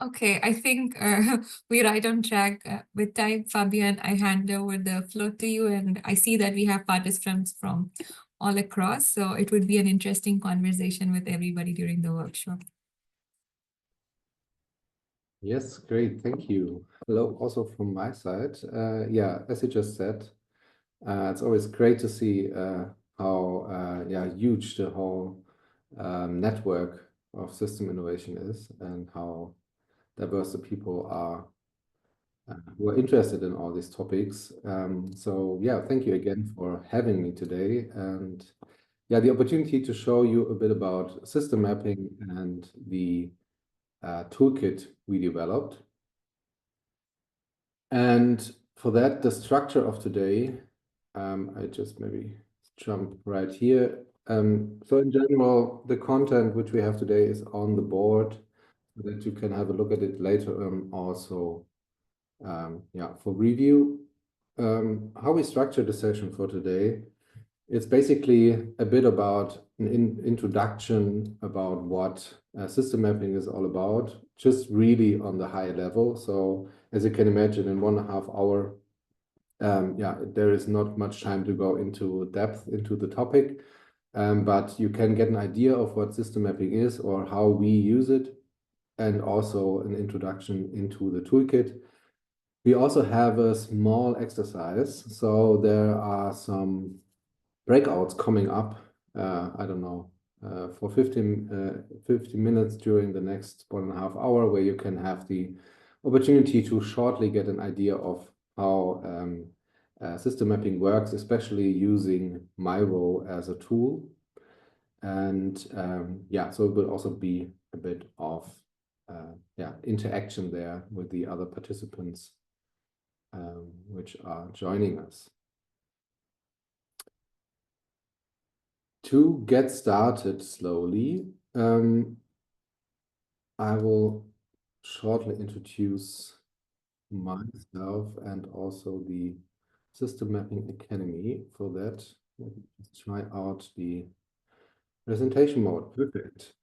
Okay, I think we're right on track with time. Fabian, I hand over the floor to you, and I see that we have participants from all across, so it would be an interesting conversation with everybody during the workshop. Yes, great, thank you. Hello, also from my side. Yeah, as you just said, it's always great to see how huge the whole network of system innovation is, and how diverse the people are who are interested in all these topics. So yeah, thank you again for having me today, and yeah, the opportunity to show you a bit about system mapping and the toolkit we developed. And for that, the structure of today, I just maybe jump right here. So in general, the content which we have today is on the board so that you can have a look at it later also for review. How we structure the session for today, it's basically a bit about an introduction about what system mapping is all about, just really on the high level. So as you can imagine, in 1.5 hours, there is not much time to go into depth into the topic, but you can get an idea of what system mapping is or how we use it, and also an introduction into the toolkit. We also have a small exercise. So there are some breakouts coming up, I don't know, for 15 minutes during the next 1.5 hours, where you can have the opportunity to shortly get an idea of how system mapping works, especially using Miro as a tool. And so it will also be a bit of interaction there with the other participants which are joining us. To get started slowly, I will shortly introduce myself and also the System Mapping Academy. For that, let's try out the presentation mode. Perfect.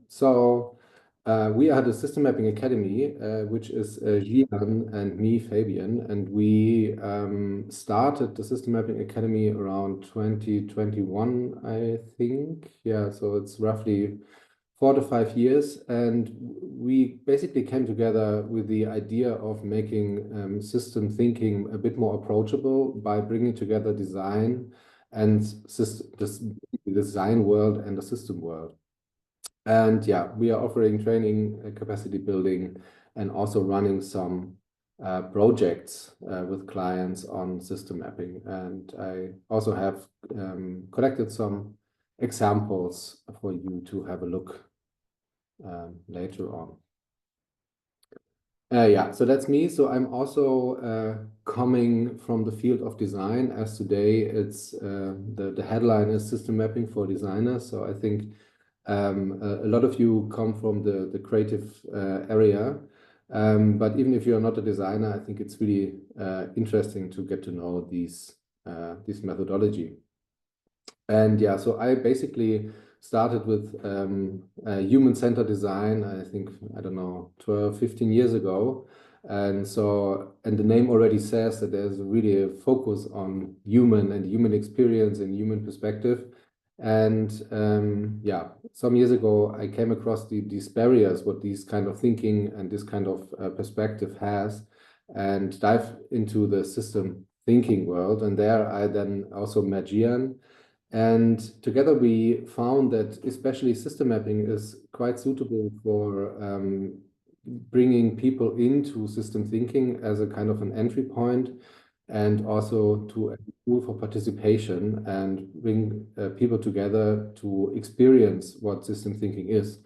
So we are the System Mapping Academy, which is Gian and me, Fabian, and we started the System Mapping Academy around 2021, I think. Yeah, so it's roughly 4 to 5 years, and we basically came together with the idea of making system thinking a bit more approachable by bringing together design and the design world and the system world. And yeah, we are offering training, capacity building, and also running some projects with clients on system mapping. And I also have collected some examples for you to have a look later on. So that's me. So I'm also coming from the field of design, as today it's the headline is System Mapping for Designers. So I think a lot of you come from the creative area, but even if you're not a designer, I think it's really interesting to get to know this methodology. And yeah, so I basically started with human-centered design, I think, I don't know, 12, 15 years ago. And so, and the name already says that there's really a focus on human and human experience and human perspective. And some years ago, I came across these barriers, what these kind of thinking and this kind of perspective has, and dive into the system thinking world. And there I then also met Gian. And together we found that especially system mapping is quite suitable for bringing people into system thinking as a kind of an entry point, and also to a tool for participation and bring people together to experience what system thinking is.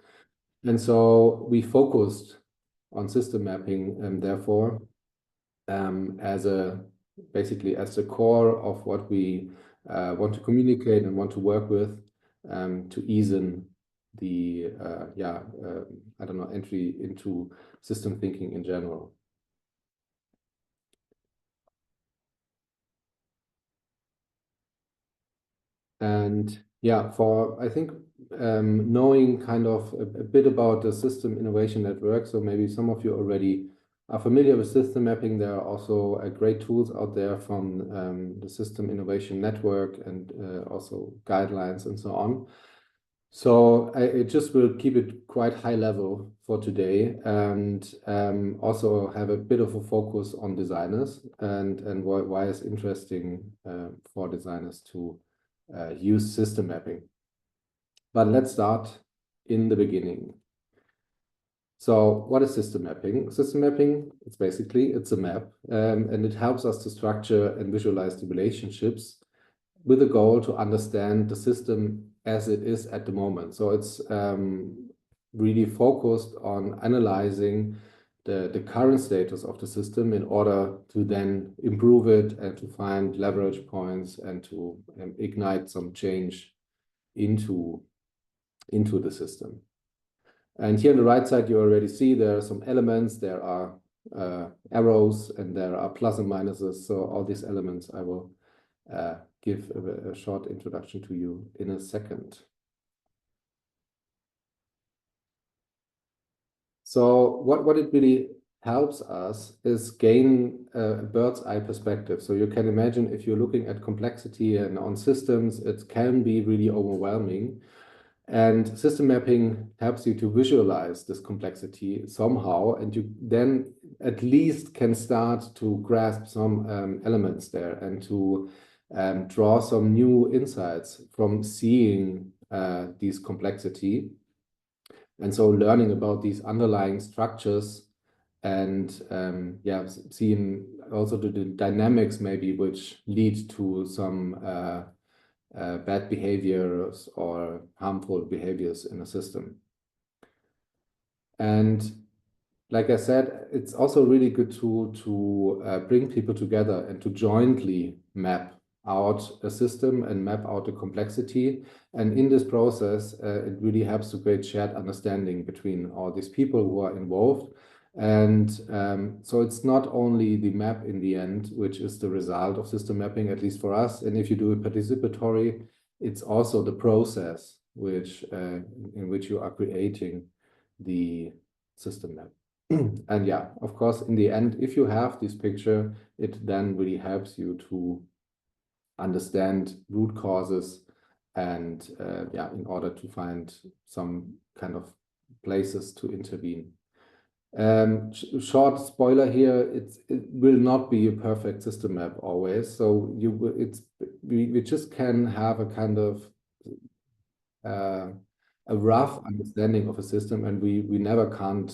And so we focused on system mapping, and therefore basically as the core of what we want to communicate and want to work with, to ease in the entry into system thinking in general. And Yeah, I think knowing kind of a bit about the System Innovation Network, so maybe some of you already are familiar with system mapping. There are also great tools out there from the System Innovation Network and also guidelines and so on. So I just will keep it quite high level for today and also have a bit of a focus on designers and why it's interesting for designers to use system mapping. But let's start in the beginning. So what is system mapping? System mapping, it's a map, and it helps us to structure and visualize the relationships with the goal to understand the system as it is at the moment. So it's really focused on analyzing the current status of the system in order to then improve it and to find leverage points and to ignite some change into the system. And here on the right side, you already see there are some elements. There are arrows and there are plus and minuses. So all these elements I will give a short introduction to you in a second. So what it really helps us is gain a bird's eye perspective. So you can imagine if you're looking at complexity and on systems, it can be really overwhelming. And system mapping helps you to visualize this complexity somehow, and you then at least can start to grasp some elements there and to draw some new insights from seeing these complexity. And so learning about these underlying structures and yeah, seeing also the dynamics maybe which lead to some bad behaviors or harmful behaviors in a system. And like I said, it's also a really good tool to bring people together and to jointly map out a system and map out the complexity. And in this process, it really helps to create shared understanding between all these people who are involved. And so it's not only the map in the end, which is the result of system mapping, at least for us. And if you do it participatory, it's also the process in which you are creating the system map. And yeah, of course, in the end, if you have this picture, it then really helps you to understand root causes and yeah, in order to find some kind of places to intervene. Short spoiler here, it will not be a perfect system map always. So we just can have a kind of a rough understanding of a system, and we never can't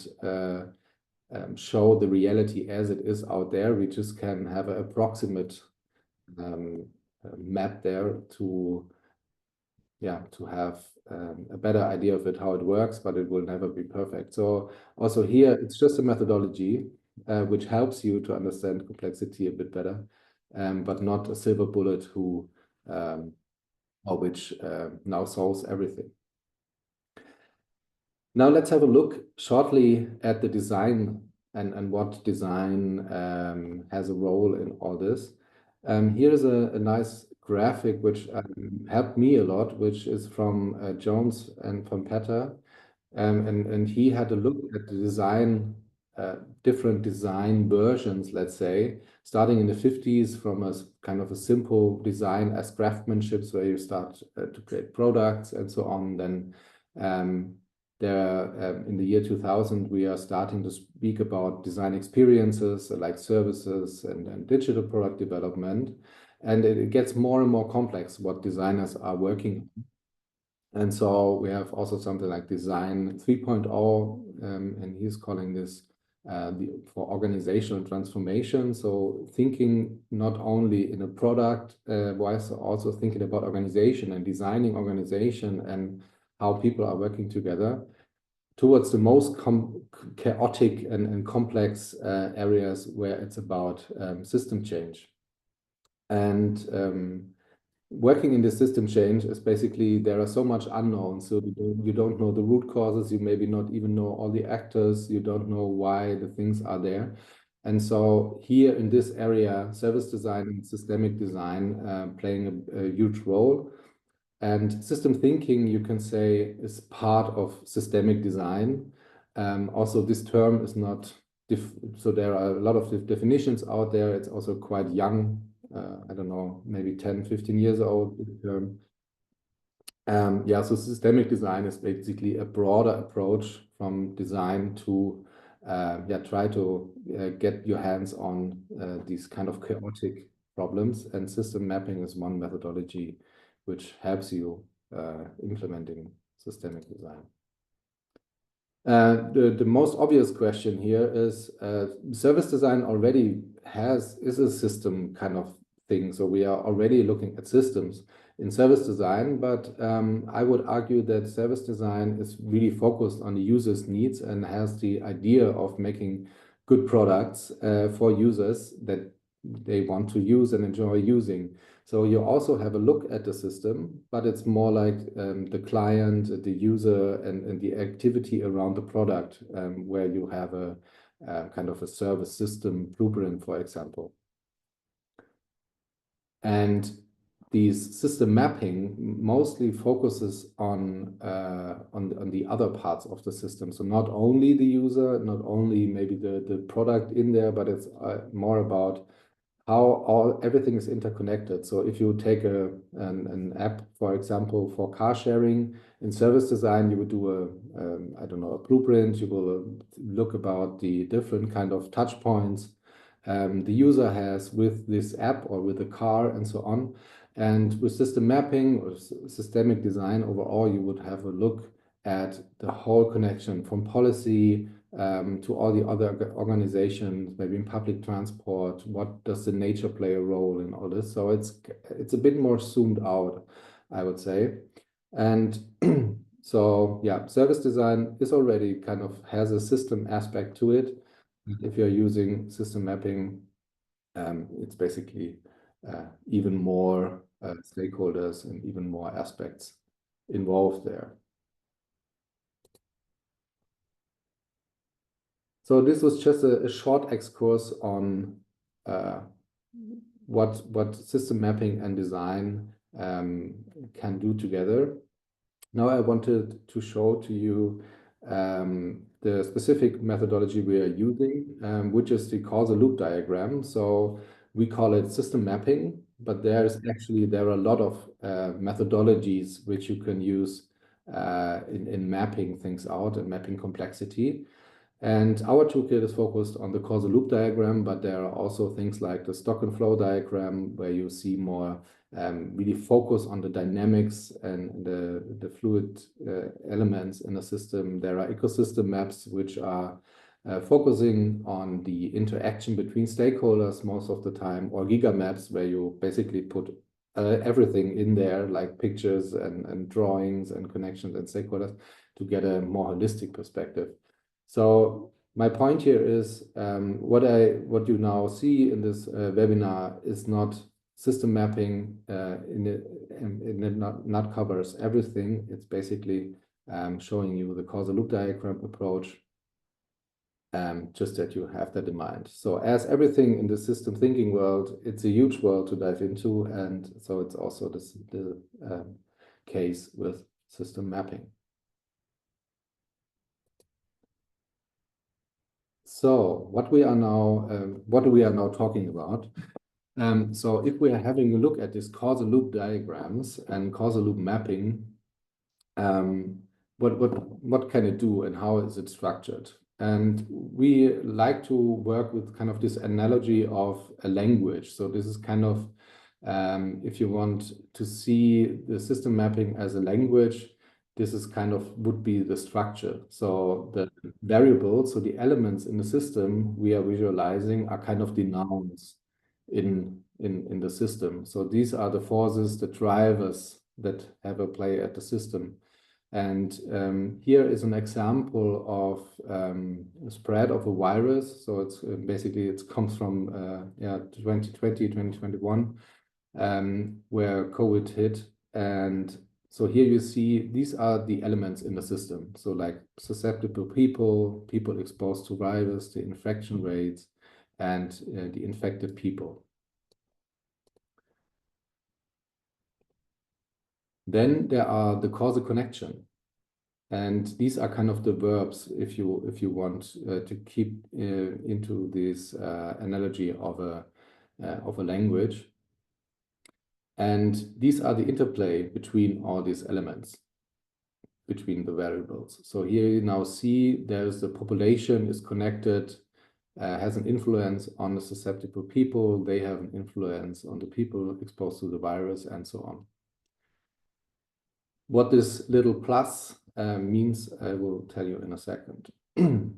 show the reality as it is out there. We just can have an approximate map there to have a better idea of it, how it works, but it will never be perfect. So also here, it's just a methodology which helps you to understand complexity a bit better, but not a silver bullet which now solves everything. Now let's have a look shortly at the design and what design has a role in all this. Here is a nice graphic which helped me a lot, which is from Jones and from Petter. And he had a look at the design, different design versions, let's say, starting in the 50s from a kind of a simple design as craftsmanship, where you start to create products and so on. Then in the year 2000, we are starting to speak about design experiences like services and digital product development. And it gets more and more complex what designers are working on. And so we have also something like Design 3.0, and he's calling this for organizational transformation. So thinking not only in a product, while also thinking about organization and designing organization and how people are working together towards the most chaotic and complex areas where it's about system change. And working in the system change is basically there are so much unknowns. So you don't know the root causes. You maybe not even know all the actors. You don't know why the things are there. And so here in this area, service design and systemic design playing a huge role. And system thinking, you can say, is part of systemic design. Also, this term is not, so there are a lot of definitions out there. It's also quite young. I don't know, maybe 10, 15 years old, the term. Yeah, so systemic design is basically a broader approach from design to try to get your hands on these kind of chaotic problems. And system mapping is one methodology which helps you implementing systemic design. The most obvious question here is service design already is a system kind of thing. So we are already looking at systems in service design, but I would argue that service design is really focused on the user's needs and has the idea of making good products for users that they want to use and enjoy using. So you also have a look at the system, but it's more like the client, the user, and the activity around the product, where you have a kind of a service system blueprint, for example. And these system mapping mostly focuses on the other parts of the system. So not only the user, not only maybe the product in there, but it's more about how everything is interconnected. So if you take an app, for example, for car sharing in service design, you would do I don't know, a blueprint. You will look about the different kind of touch points the user has with this app or with the car and so on. And with system mapping or systemic design overall, you would have a look at the whole connection from policy to all the other organizations, maybe in public transport. What does the nature play a role in all this? So it's a bit more zoomed out, I would say. And so yeah, service design is already kind of has a system aspect to it. If you're using system mapping, it's basically even more stakeholders and even more aspects involved there. So this was just a short excursus on what system mapping and design can do together. Now I wanted to show to you the specific methodology we are using, which is the causal loop diagram. So we call it system mapping, but there are a lot of methodologies which you can use in mapping things out and mapping complexity. And our toolkit is focused on the causal loop diagram, but there are also things like the stock and flow diagram, where you see more really focus on the dynamics and the fluid elements in the system. There are ecosystem maps, which are focusing on the interaction between stakeholders most of the time, or giga maps, where you basically put everything in there, like pictures and drawings and connections and stakeholders, to get a more holistic perspective. So my point here is what you now see in this webinar is not system mapping not covers everything. It's basically showing you the causal loop diagram approach, just that you have that in mind. So as everything in the system thinking world, it's a huge world to dive into, and so it's also the case with system mapping. So what we are now talking about. So if we are having a look at these causal loop diagrams and causal loop mapping, what can it do and how is it structured? And we like to work with kind of this analogy of a language. So this is kind of, if you want to see the system mapping as a language, this is kind of would be the structure. So the variables, so the elements in the system we are visualizing are kind of the nouns in the system. So these are the forces, the drivers that have a play at the system. And here is an example of a spread of a virus. So it's basically, it comes from 2020, 2021, where COVID hit. And so here you see, these are the elements in the system. So like susceptible people exposed to virus, the infection rates, and the infected people. Then there are the causal connection. And these are kind of the verbs, if you want to keep into this analogy of a language. And these are the interplay between all these elements, between the variables. So here you now see there's the population is connected, has an influence on the susceptible people. They have an influence on the people exposed to the virus, and so on. What this little plus means, I will tell you in a second.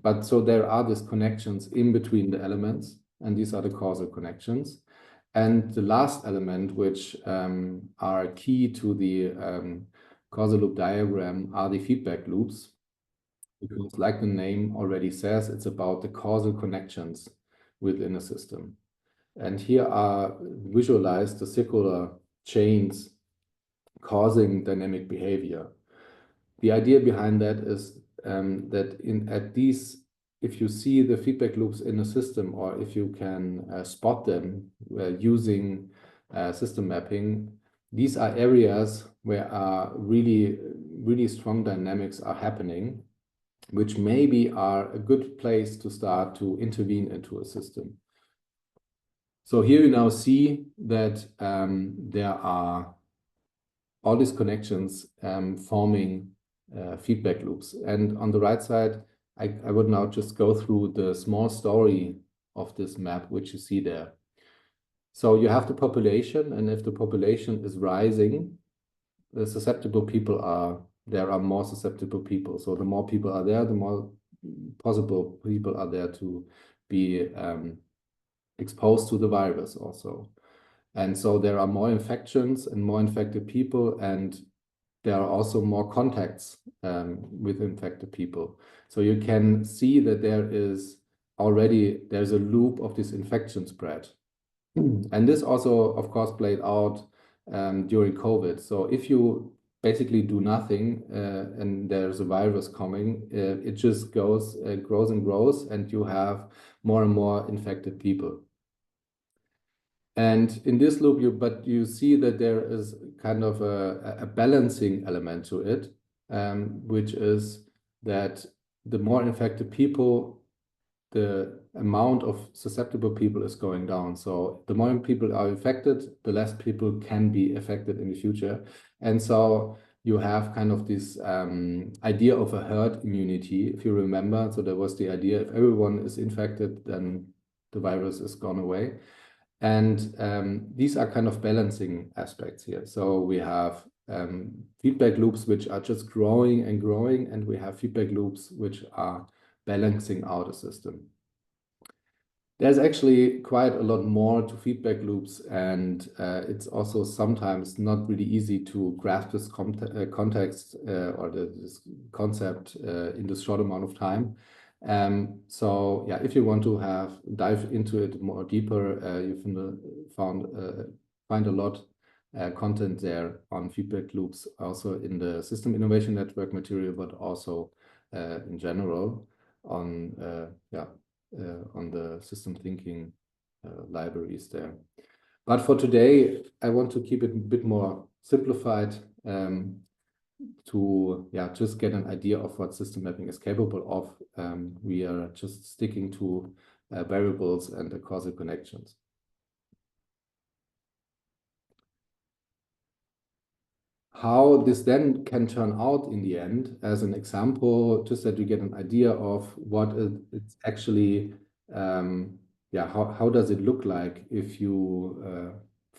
But so there are these connections in between the elements, and these are the causal connections. And the last element, which are key to the causal loop diagram, are the feedback loops. Because like the name already says, it's about the causal connections within a system. And here are visualized the circular chains causing dynamic behavior. The idea behind that is that if you see the feedback loops in a system, or if you can spot them using system mapping, these are areas where really strong dynamics are happening, which maybe are a good place to start to intervene into a system. So here you now see that there are all these connections forming feedback loops. And on the right side, I would now just go through the small story of this map, which you see there. So you have the population, and if the population is rising, the susceptible people there are more susceptible people. So the more people are there, the more possible people are there to be exposed to the virus also. And so there are more infections and more infected people, and there are also more contacts with infected people. So you can see that there's a loop of this infection spread. And this also, of course, played out during COVID. So if you basically do nothing and there's a virus coming, it just grows and grows, and you have more and more infected people. And in this loop, you see that there is kind of a balancing element to it, which is that the more infected people, the amount of susceptible people is going down. So the more people are infected, the less people can be affected in the future. And so you have kind of this idea of a herd immunity, if you remember. So there was the idea, if everyone is infected, then the virus is gone away. And these are kind of balancing aspects here. So we have feedback loops which are just growing and growing, and we have feedback loops which are balancing out a system. There's actually quite a lot more to feedback loops, and it's also sometimes not really easy to grasp this context or this concept in this short amount of time. So yeah, if you want to dive into it more deeper, you find a lot content there on feedback loops, also in the System Innovation Network material, but also in general on the system thinking libraries there. But for today, I want to keep it a bit more simplified to just get an idea of what system mapping is capable of. We are just sticking to variables and the causal connections. How this then can turn out in the end, as an example, just that you get an idea of what it's actually, how does it look like if you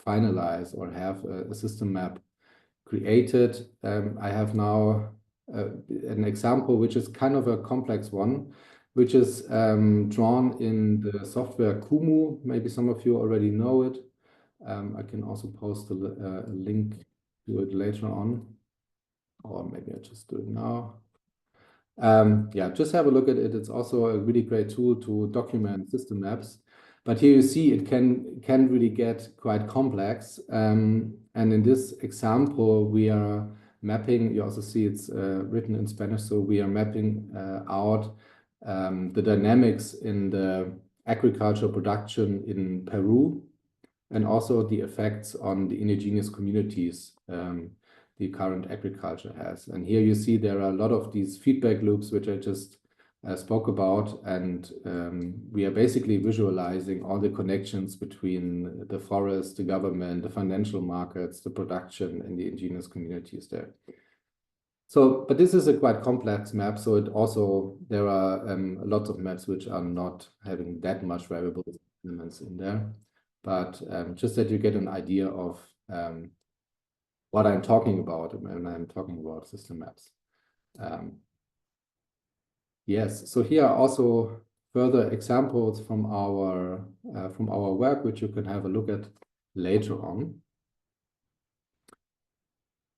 finalize or have a system map created. I have now an example which is kind of a complex one, which is drawn in the software Kumu. Maybe some of you already know it. I can also post a link to it later on, or maybe I just do it now. Just have a look at it. It's also a really great tool to document system maps. But here you see it can really get quite complex. And in this example, we are mapping, you also see it's written in Spanish, so we are mapping out the dynamics in the agricultural production in Peru, and also the effects on the indigenous communities the current agriculture has. And here you see there are a lot of these feedback loops, which I just spoke about, and we are basically visualizing all the connections between the forest, the government, the financial markets, the production, and the indigenous communities there. So, but this is a quite complex map, so it also, there are lots of maps which are not having that much variable elements in there, but just that you get an idea of what I'm talking about when I'm talking about system maps. Yes, so here are also further examples from our work, which you can have a look at later on.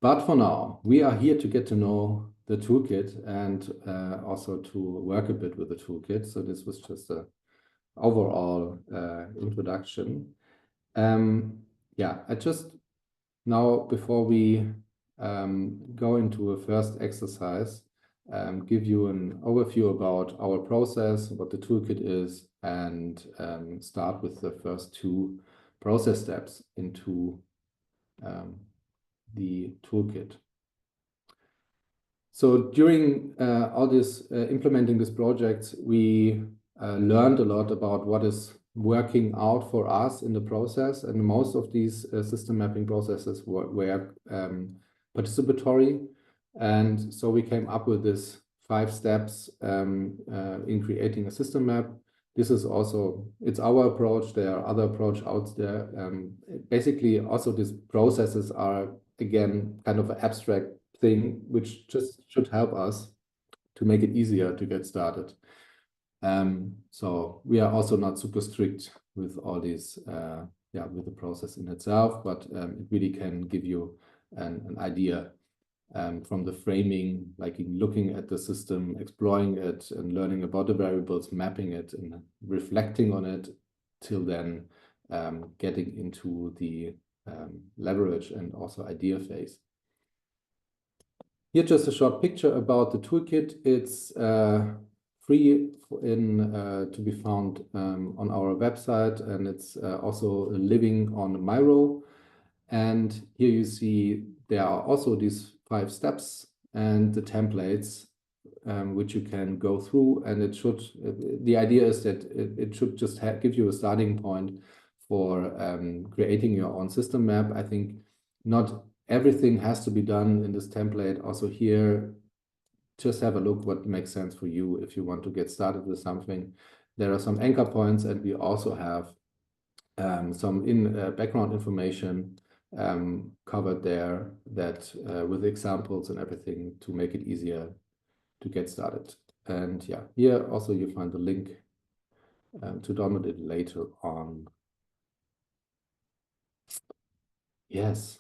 But for now, we are here to get to know the toolkit and also to work a bit with the toolkit. So this was just an overall introduction. Yeah, I just now, before we go into a first exercise, give you an overview about our process, what the toolkit is, and start with the first two process steps into the toolkit. So during all this implementing this project, we learned a lot about what is working out for us in the process, and most of these system mapping processes were participatory, and so we came up with this 5 steps in creating a system map. This is also, it's our approach. There are other approaches out there. Basically, also these processes are, again, kind of an abstract thing, which just should help us to make it easier to get started. So we are also not super strict with all these, with the process in itself, but it really can give you an idea from the framing, like in looking at the system, exploring it, and learning about the variables, mapping it, and reflecting on it, till then getting into the leverage and also idea phase. Here, just a short picture about the toolkit. It's free to be found on our website, and it's also living on Miro. And here you see there are also these 5 steps and the templates which you can go through, and it should, the idea is that it should just give you a starting point for creating your own system map. I think not everything has to be done in this template. Also here, just have a look what makes sense for you if you want to get started with something. There are some anchor points, and we also have some background information covered there that with examples and everything to make it easier to get started. And yeah, here also you find the link to download it later on. Yes.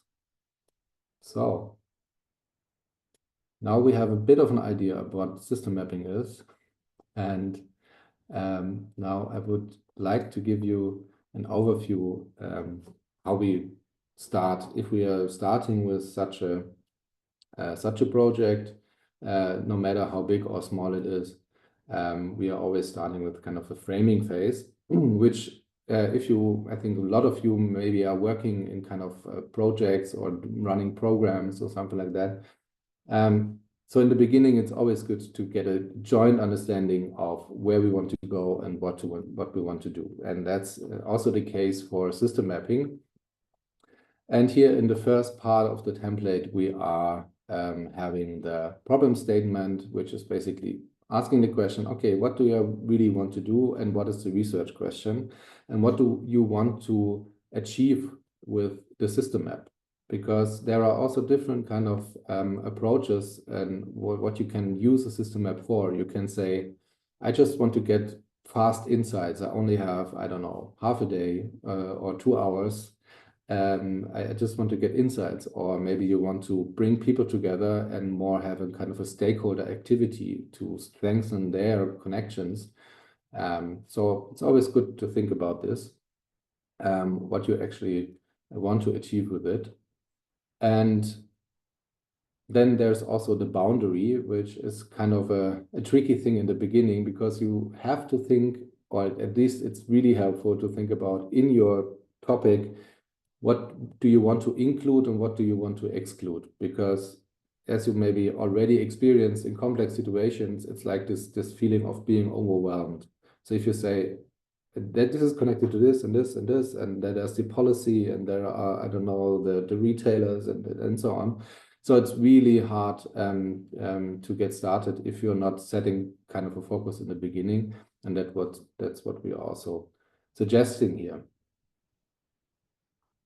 So now we have a bit of an idea of what system mapping is. And now I would like to give you an overview how we start. If we are starting with such a project, no matter how big or small it is, we are always starting with kind of a framing phase, which I think a lot of you maybe are working in kind of projects or running programs or something like that. So in the beginning, it's always good to get a joint understanding of where we want to go and what we want to do. And that's also the case for system mapping. And here in the first part of the template, we are having the problem statement, which is basically asking the question, okay, what do you really want to do? And what is the research question? And what do you want to achieve with the system map? Because there are also different kind of approaches and what you can use a system map for. You can say, I just want to get fast insights. I only have, I don't know, half a day or 2 hours. I just want to get insights. Or maybe you want to bring people together and more have a kind of a stakeholder activity to strengthen their connections. So it's always good to think about this, what you actually want to achieve with it. And then there's also the boundary, which is kind of a tricky thing in the beginning, because you have to think, or at least it's really helpful to think about in your topic, what do you want to include and what do you want to exclude? Because as you maybe already experienced in complex situations, it's like this feeling of being overwhelmed. So if you say that this is connected to this and this and this, and that there's the policy, and there are, I don't know, the retailers and so on. So it's really hard to get started if you're not setting kind of a focus in the beginning, and that's what we're also suggesting here.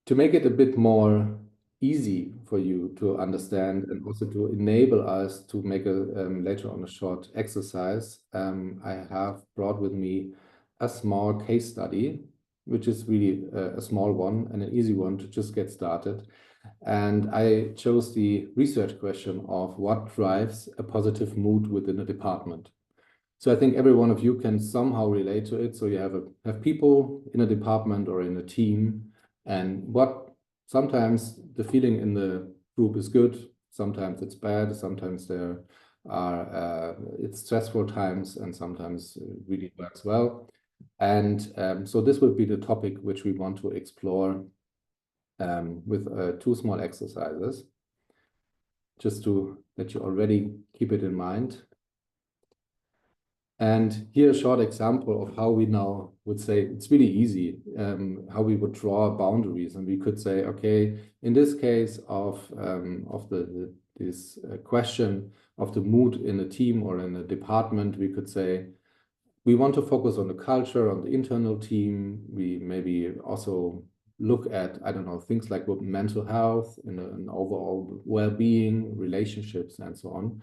To make it a bit more easy for you to understand and also to enable us to make a later on a short exercise, I have brought with me a small case study, which is really a small one and an easy one to just get started. And I chose the research question of what drives a positive mood within a department. So I think every one of you can somehow relate to it. So you have people in a department or in a team, and what sometimes the feeling in the group is good, sometimes it's bad, sometimes there are it's stressful times, and sometimes it really works well. And so this will be the topic which we want to explore with two small exercises, just to let you already keep it in mind. And here a short example of how we now would say it's really easy, how we would draw boundaries. And we could say, okay, in this case of this question of the mood in a team or in a department, we could say, we want to focus on the culture, on the internal team. We maybe also look at, I don't know, things like mental health and an overall well-being, relationships, and so on.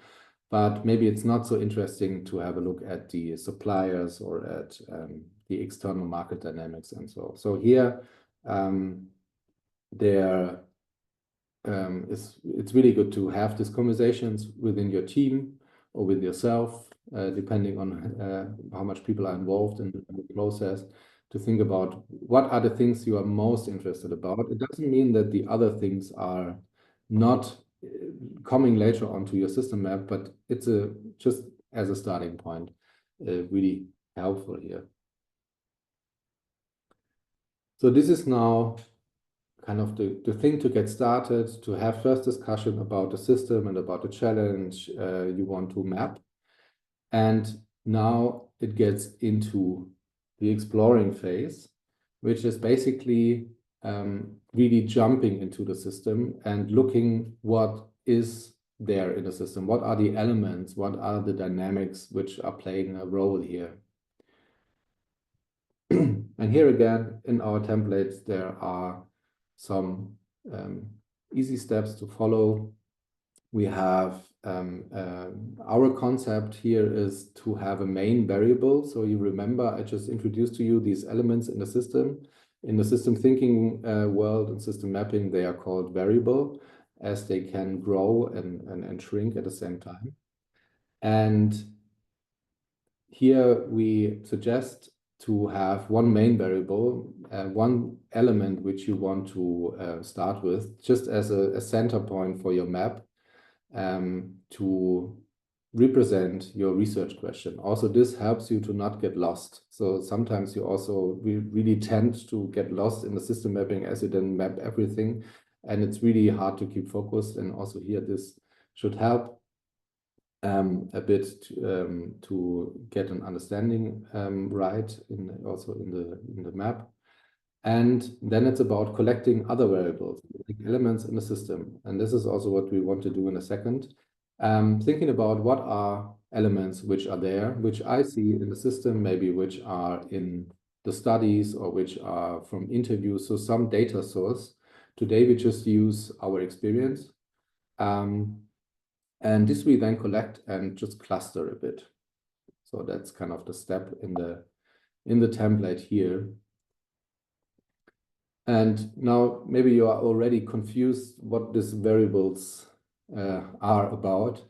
But maybe it's not so interesting to have a look at the suppliers or at the external market dynamics and so. So here, it's really good to have these conversations within your team or with yourself, depending on how much people are involved in the process, to think about what are the things you are most interested about. It doesn't mean that the other things are not coming later onto your system map, but it's just as a starting point, really helpful here. So this is now kind of the thing to get started, to have first discussion about the system and about the challenge you want to map. And now it gets into the exploring phase, which is basically really jumping into the system and looking what is there in the system. What are the elements? What are the dynamics which are playing a role here? And here again, in our templates, there are some easy steps to follow. We have our concept here is to have a main variable. So you remember, I just introduced to you these elements in the system. In the system thinking world and system mapping, they are called variable, as they can grow and shrink at the same time. And here we suggest to have one main variable, one element which you want to start with, just as a center point for your map, to represent your research question. Also, this helps you to not get lost. So sometimes we really tend to get lost in the system mapping as you then map everything, and it's really hard to keep focused. And also here, this should help a bit to get an understanding right also in the map. And then it's about collecting other variables, like elements in the system. And this is also what we want to do in a second. Thinking about what are elements which are there, which I see in the system, maybe which are in the studies or which are from interviews. So some data source. Today we just use our experience. And this we then collect and just cluster a bit. So that's kind of the step in the template here. And now maybe you are already confused what these variables are about.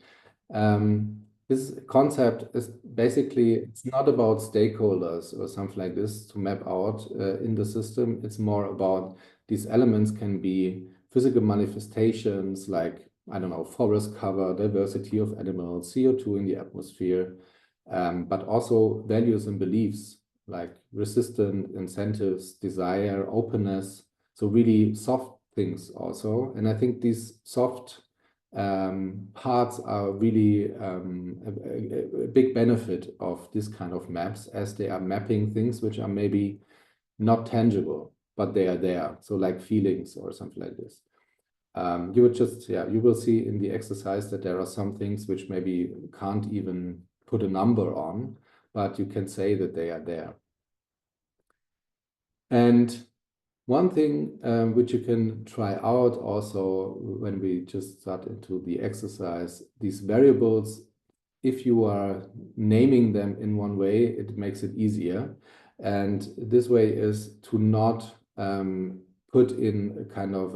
This concept is basically, it's not about stakeholders or something like this to map out in the system. It's more about these elements can be physical manifestations like, I don't know, forest cover, diversity of animals, CO2 in the atmosphere, but also values and beliefs like resistance, incentives, desire, openness, So really soft things also. And I think these soft parts are really a big benefit of this kind of maps, as they are mapping things which are maybe not tangible, but they are there. So like feelings or something like this. You would just, yeah, you will see in the exercise that there are some things which maybe can't even put a number on, but you can say that they are there. And one thing which you can try out also when we just start into the exercise, these variables, if you are naming them in one way, it makes it easier. And this way is to not put in a kind of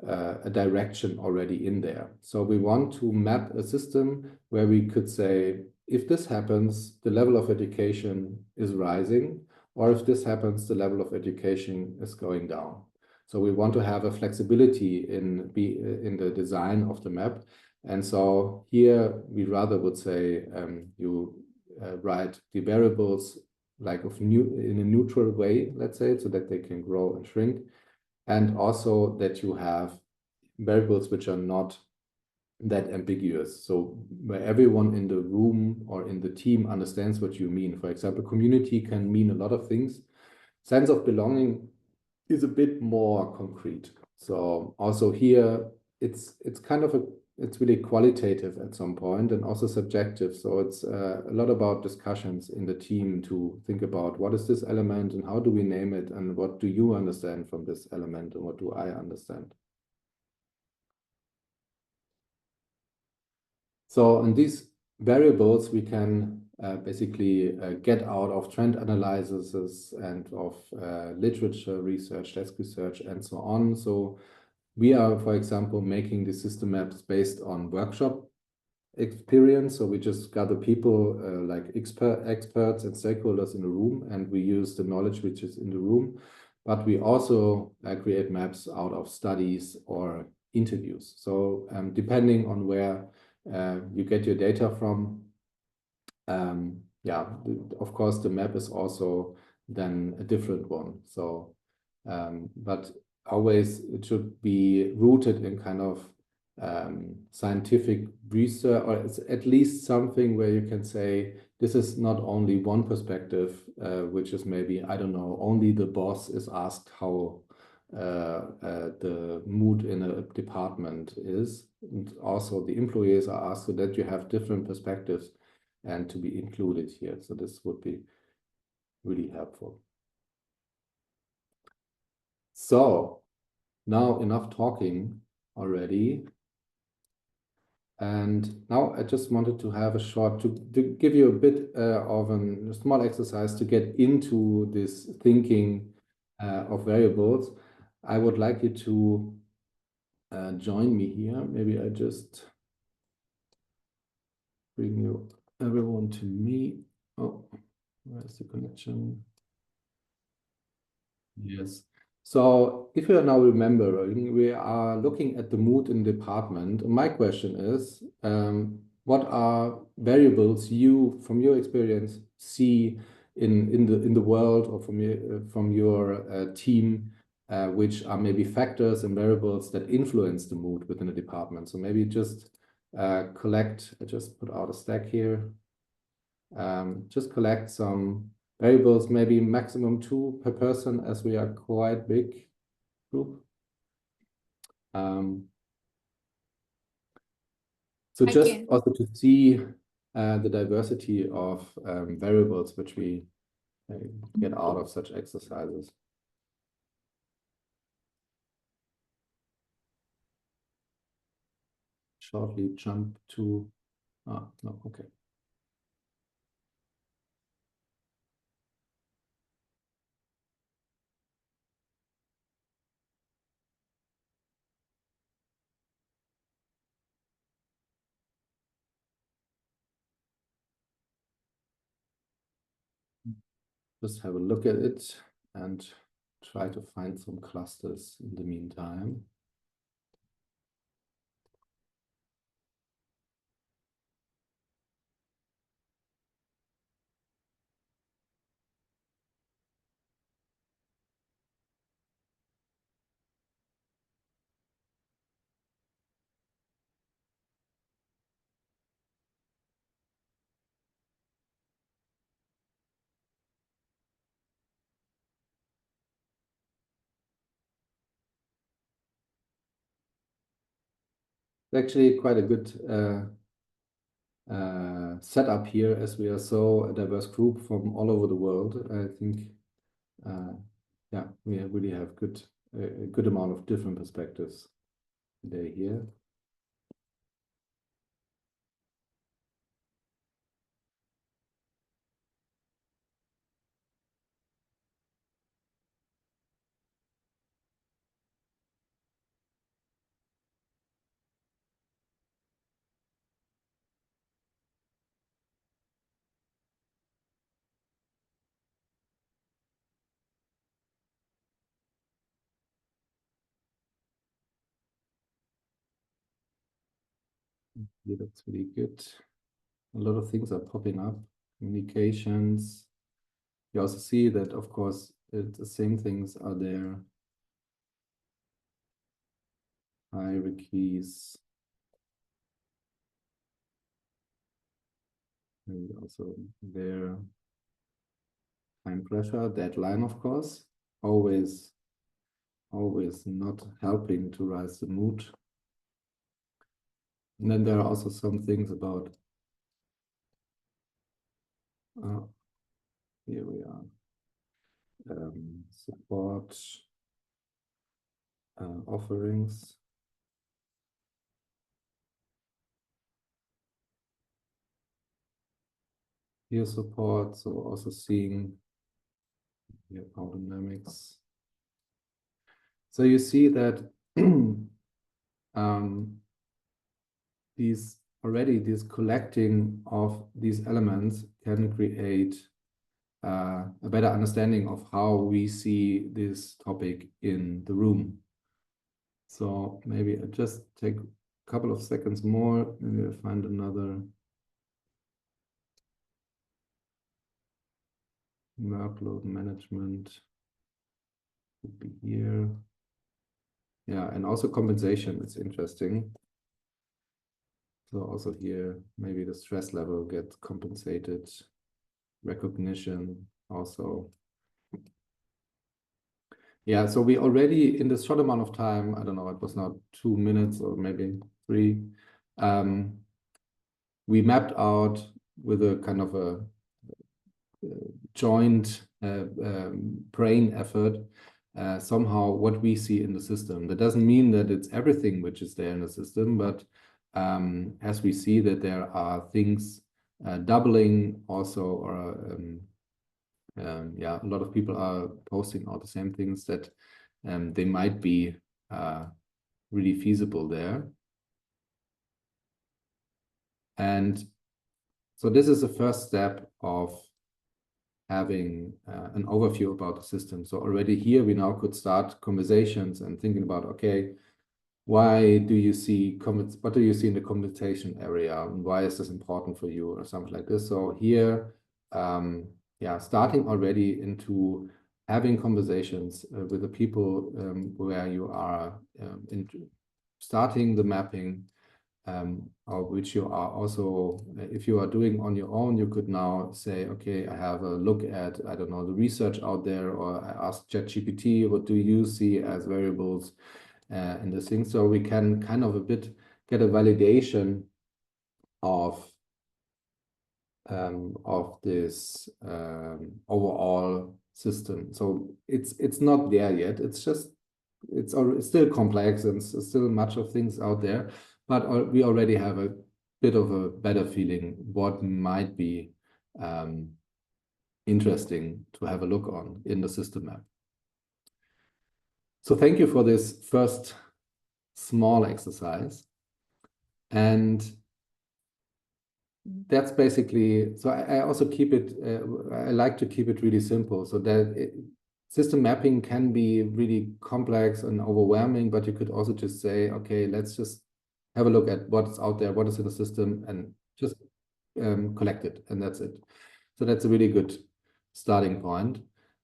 a direction already in there. So we want to map a system where we could say, if this happens, the level of education is rising, or if this happens, the level of education is going down. So we want to have a flexibility in the design of the map. And so here we rather would say you write the variables like in a neutral way, let's say, so that they can grow and shrink. And also that you have variables which are not that ambiguous. So where everyone in the room or in the team understands what you mean. For example, community can mean a lot of things. Sense of belonging is a bit more concrete. So also here, it's kind of it's really qualitative at some point and also subjective. So it's a lot about discussions in the team to think about what is this element and how do we name it and what do you understand from this element and what do I understand. So in these variables, we can basically get out of trend analyses and of literature research, desk research, and so on. So we are, for example, making the system maps based on workshop experience. So we just gather people like experts and stakeholders in the room, and we use the knowledge which is in the room. But we also create maps out of studies or interviews. So depending on where you get your data from, yeah, of course, the map is also then a different one. So, but always it should be rooted in kind of scientific research, or it's at least something where you can say this is not only one perspective, which is maybe, I don't know, only the boss is asked how the mood in a department is. And also the employees are asked so that you have different perspectives and to be included here. So this would be really helpful. So now enough talking already. And now I just wanted to have a short, to give you a bit of a small exercise to get into this thinking of variables. I would like you to join me here. Maybe I just bring you everyone to me. Oh, where's the connection? Yes. So if you are now remembering, we are looking at the mood in department. My question is, what are variables you, from your experience, see in the world or from your team, which are maybe factors and variables that influence the mood within a department? So maybe just collect. I just put out a stack here. Just collect some variables, maybe maximum 2 per person, as we are quite big group. So I just can. also to see the diversity of variables which we get out of such exercises. Shortly jump to, no, okay. Just have a look at it and try to find some clusters in the meantime. actually quite a good setup here, as we are so a diverse group from all over the world. I think, yeah, we really have a good amount of different perspectives today here. Yeah, that's really good. A lot of things are popping up. Communications. You also see that, of course, the same things are there. Hierarchies. And also there. Time pressure, deadline, of course. Always not helping to rise the mood. And then there are also some things about, here we are, support offerings. Peer support, so also seeing here power dynamics. So you see that this collecting of these elements can create a better understanding of how we see this topic in the room. So maybe I just take a couple of seconds more, maybe I find another workload management would be here. Yeah, and also compensation is interesting. So also here, maybe the stress level gets compensated, recognition also. Yeah, so we already, in this short amount of time, I don't know, it was not 2 minutes or maybe 3, we mapped out with a kind of a joint brain effort somehow what we see in the system. That doesn't mean that it's everything which is there in the system, but as we see that there are things doubling also, or yeah, a lot of people are posting all the same things that they might be really feasible there. And so this is the first step of having an overview about the system. So already here we now could start conversations and thinking about, okay, why do you see comments? What do you see in the computation area? And why is this important for you or something like this? So here, yeah, starting already into having conversations with the people where you are starting the mapping, or which you are also, if you are doing on your own, you could now say, okay, I have a look at, I don't know, the research out there, or I ask ChatGPT, what do you see as variables in this thing? So we can kind of a bit get a validation of this overall system. So it's not there yet. It's just it's still complex and still much of things out there, but we already have a bit of a better feeling what might be interesting to have a look on in the system map. So thank you for this first small exercise. And that's basically, so I also keep it, I like to keep it really simple so that system mapping can be really complex and overwhelming, but you could also just say, okay, let's just have a look at what's out there, what is in the system, and just collect it, and that's it. So that's a really good starting point.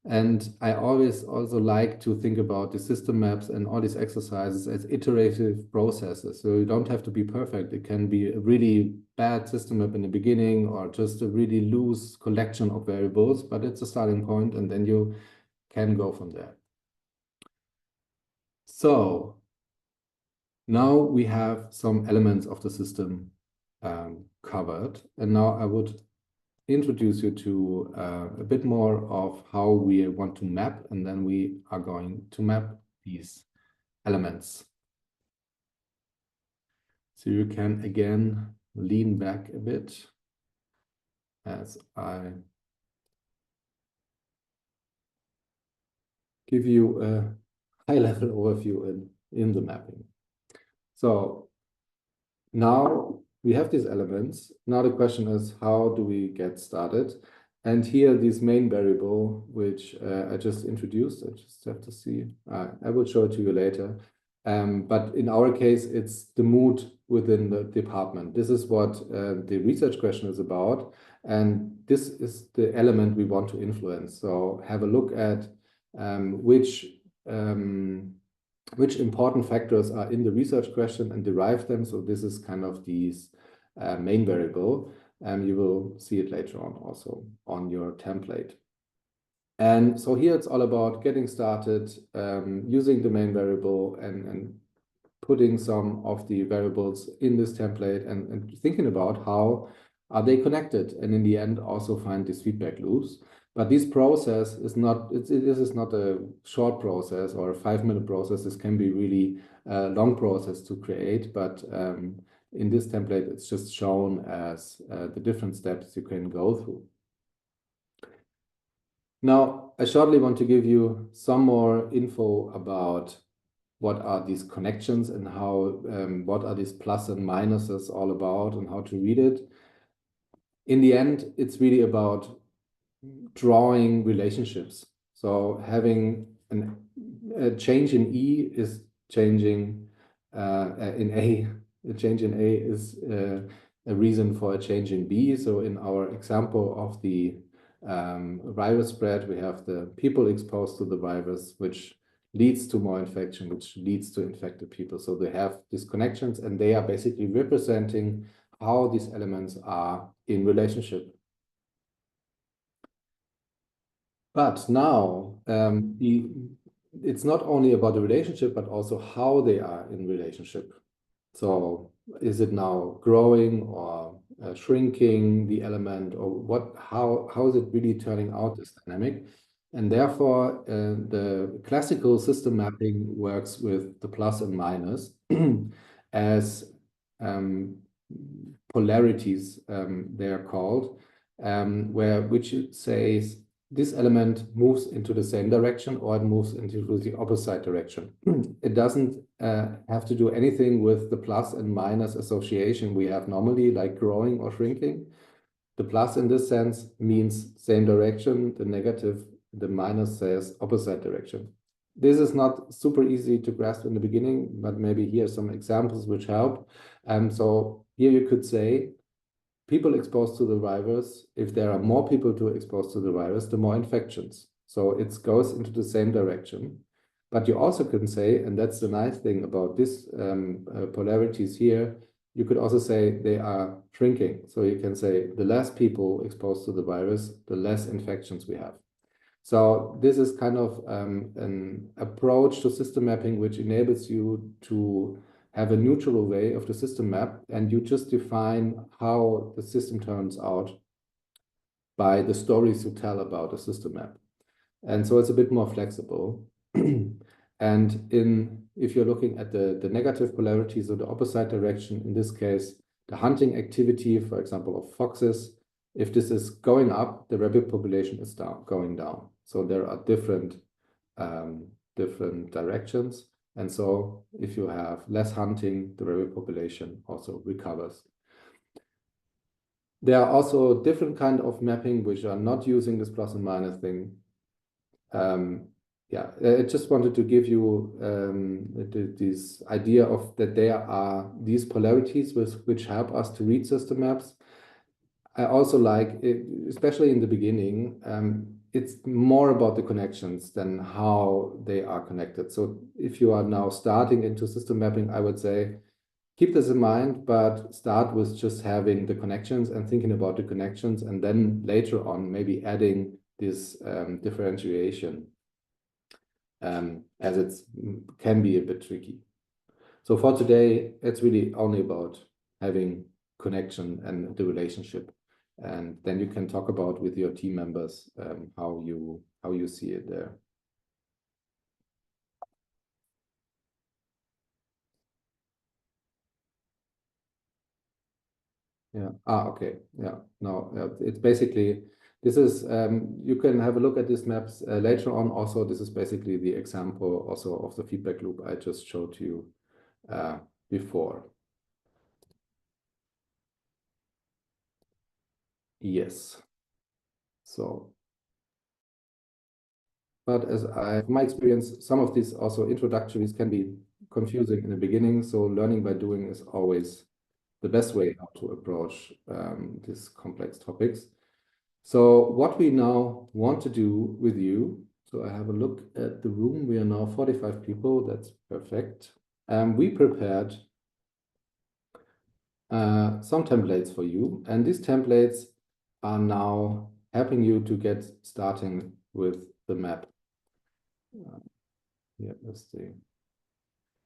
And I always also like to think about the system maps and all these exercises as iterative processes. So you don't have to be perfect. It can be a really bad system map in the beginning, or just a really loose collection of variables, but it's a starting point, and then you can go from there. So Now we have some elements of the system covered, and now I would introduce you to a bit more of how we want to map, and then we are going to map these elements. So you can again lean back a bit as I give you a high-level overview in the mapping. So now we have these elements. Now the question is, how do we get started? And here, this main variable, which I just introduced, I just have to see. I will show it to you later. But in our case, it's the mood within the department. This is what the research question is about. And this is the element we want to influence. So have a look at which important factors are in the research question and derive them. So this is kind of these main variable. You will see it later on also on your template. And so here it's all about getting started, using the main variable and putting some of the variables in this template and thinking about how are they connected, and in the end also find these feedback loops. But this process is not, this is not a short process or a 5-minute process. This can be really a long process to create, but in this template, it's just shown as the different steps you can go through. Now, I shortly want to give you some more info about what are these connections and how, what are these plus and minuses all about and how to read it. In the end, it's really about drawing relationships. So having a change in E is changing in A. A change in A is a reason for a change in B. So in our example of the virus spread, we have the people exposed to the virus, which leads to more infection, which leads to infected people. So they have these connections, and they are basically representing how these elements are in relationship. But now it's not only about the relationship, but also how they are in relationship. So is it now growing or shrinking the element, or what? How is it really turning out this dynamic? And therefore, the classical system mapping works with the plus and minus as polarities, they are called, which says this element moves into the same direction or it moves into the opposite direction. It doesn't have to do anything with the plus and minus association we have normally, like growing or shrinking. The plus in this sense means same direction, the negative, the minus says opposite direction. This is not super easy to grasp in the beginning, but maybe here are some examples which help. So here you could say, people exposed to the virus, if there are more people exposed to the virus, the more infections. So it goes into the same direction. But you also can say, and that's the nice thing about this polarities here, you could also say they are shrinking. So you can say the less people exposed to the virus, the less infections we have. So this is kind of an approach to system mapping which enables you to have a neutral way of the system map, and you just define how the system turns out by the stories you tell about the system map. And so it's a bit more flexible. And if you're looking at the negative polarities or the opposite direction, in this case, the hunting activity, for example, of foxes, if this is going up, the rabbit population is going down. So there are different directions. And so if you have less hunting, the rabbit population also recovers. There are also different kind of mapping which are not using this plus and minus thing. Yeah, I just wanted to give you this idea of that there are these polarities which help us to read system maps. I also like, especially in the beginning, it's more about the connections than how they are connected. So if you are now starting into system mapping, I would say, keep this in mind, but start with just having the connections and thinking about the connections, and then later on, maybe adding this differentiation, as it can be a bit tricky. So for today, it's really only about having connection and the relationship. And then you can talk about with your team members how you see it there. Yeah. Okay. Yeah. No, it's basically, this is, you can have a look at these maps later on. Also, this is basically the example also of the feedback loop I just showed you before. Yes. So, but as my experience, some of these also introductories can be confusing in the beginning. So learning by doing is always the best way how to approach these complex topics. So what we now want to do with you, so I have a look at the room. We are now 45 people. That's perfect. We prepared some templates for you, and these templates are now helping you to get starting with the map. Yeah, let's see.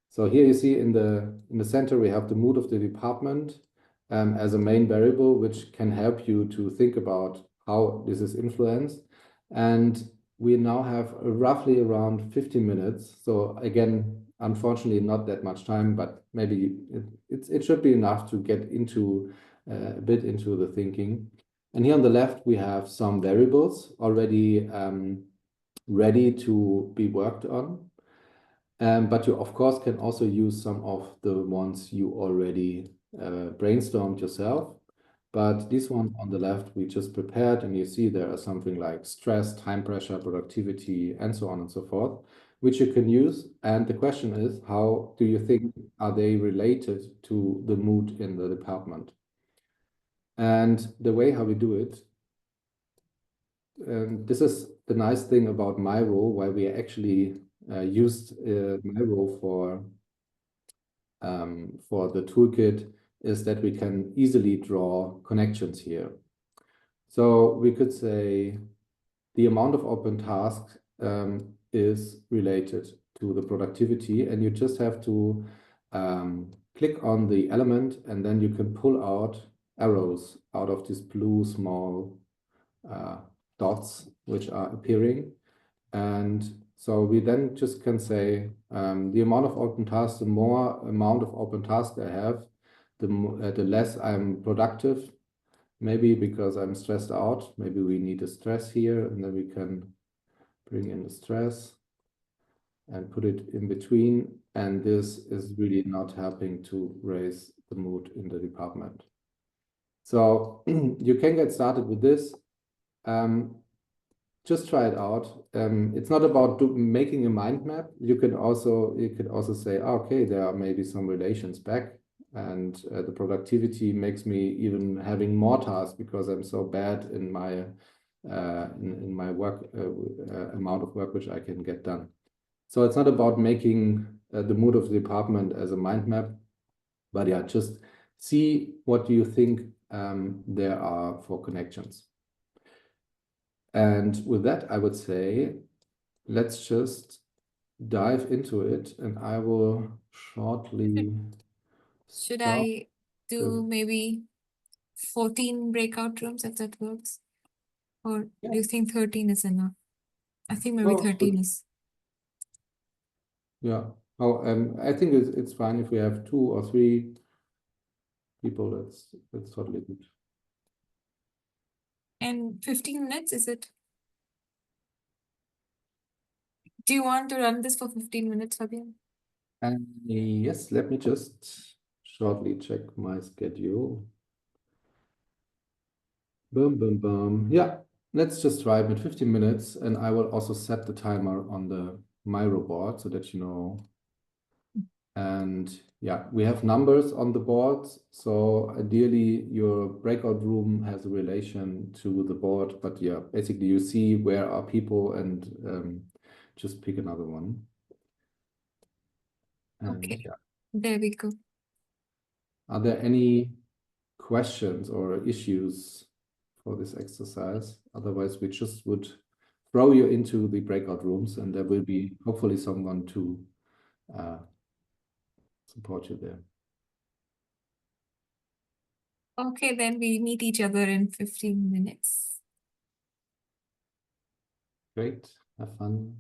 So here you see in the center we have the mood of the department as a main variable, which can help you to think about how this is influenced. And we now have roughly around 15 minutes. So again, unfortunately, not that much time, but maybe it should be enough to get into a bit into the thinking. And here on the left, we have some variables already ready to be worked on. But you, of course, can also use some of the ones you already brainstormed yourself. But this one on the left, we just prepared, and you see there are something like stress, time pressure, productivity, and so on and so forth, which you can use. And the question is, how do you think are they related to the mood in the department? And the way how we do it, this is the nice thing about Miro, why we actually used Miro for the toolkit, is that we can easily draw connections here. So we could say the amount of open tasks is related to the productivity, and you just have to click on the element, and then you can pull out arrows out of these blue small dots which are appearing. And so we then just can say the amount of open tasks, the more amount of open tasks I have, the less I'm productive. Maybe because I'm stressed out, maybe we need a stress here, and then we can bring in the stress and put it in between. And this is really not helping to raise the mood in the department. So you can get started with this. Just try it out. It's not about making a mind map. You could also say, oh, okay, there are maybe some relations back, and the productivity makes me even having more tasks because I'm so bad in my work amount of work which I can get done. So it's not about making the mood of the department as a mind map, but yeah, just see what do you think there are for connections. And with that, I would say, let's just dive into it, and I will shortly Should start. I do maybe 14 breakout rooms if that works? Or Yeah, do you think 13 is enough? I think maybe no, it's 13 good. is. Yeah. Oh, I think it's fine if we have 2 or 3 people. That's totally good. And 15 minutes, is it? Do you want to run this for 15 minutes, Fabian? And yes, let me just shortly check my schedule. Boom, boom, boom. Yeah, let's just try it with 15 minutes, and I will also set the timer on the Miro board so that you know. And yeah, we have numbers on the boards. So ideally, your breakout room has a relation to the board. But yeah, basically, you see where are people, and just pick another one. And Okay, yeah, there we go. are there any questions or issues for this exercise? Otherwise, we just would throw you into the breakout rooms, and there will be hopefully someone to support you there. Okay, then we meet each other in 15 minutes. Great. Have fun.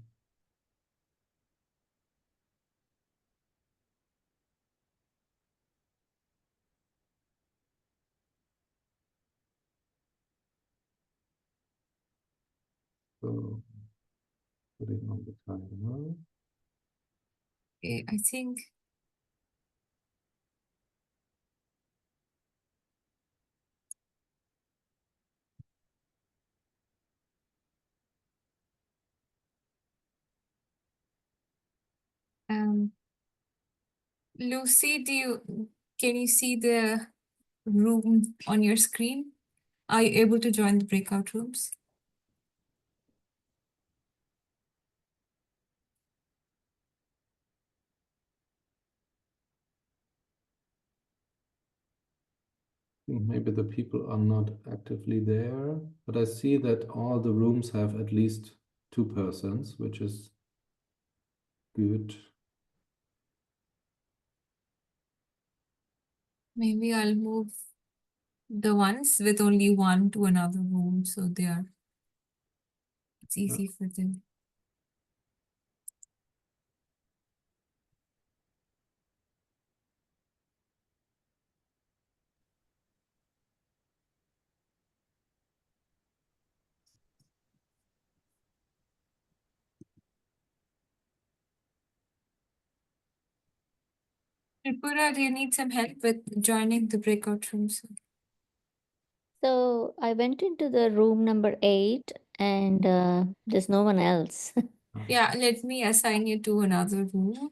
So putting on the timer. Okay, I think um Lucy, can you see the room on your screen? Are you able to join the breakout rooms? Maybe the people are not actively there, but I see that all the rooms have at least 2 persons, which is good. Maybe I'll move the ones with only one to another room so it's easy for them. Tripura, do you need some help with joining the breakout rooms? So I went into the room number 8 and there's no one else. Yeah, let me assign you to another room.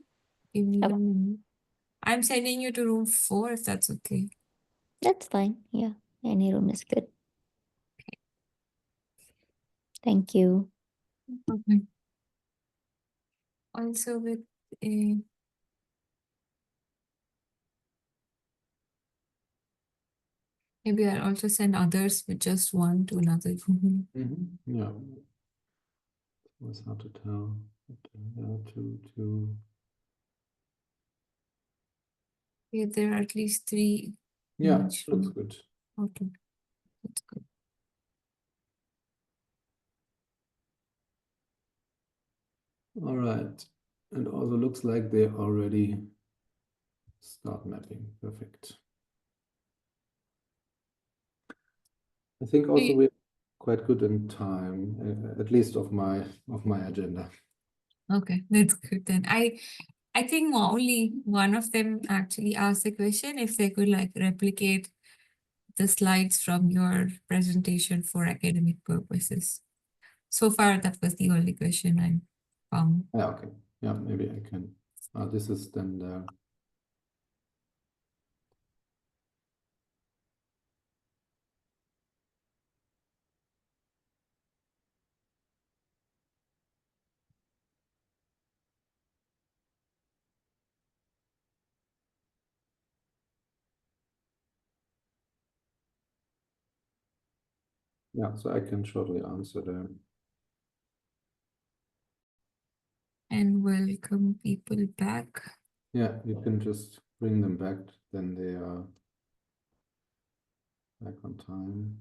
Give me Okay. 1 minute. I'm sending you to room 4 if that's okay. That's fine. Yeah, any room is good. Thank you. Okay. Also with a maybe I'll also send others with just one to another room. Yeah. It's hard to tell. Two. Yeah, there are at least 3 Yeah, in each looks room. good. Okay, that's good. All right. And also looks like they already start mapping. Perfect. I think also we're quite good in time, at least of my agenda. Okay, that's good then. I think only one of them actually asked the question if they could like replicate the slides from your presentation for academic purposes. So far, that was the only question I found. Yeah, okay. Yeah, maybe I can. This is then the yeah, so I can shortly answer them. And welcome people back. Yeah, you can just bring them back, then they are back on time.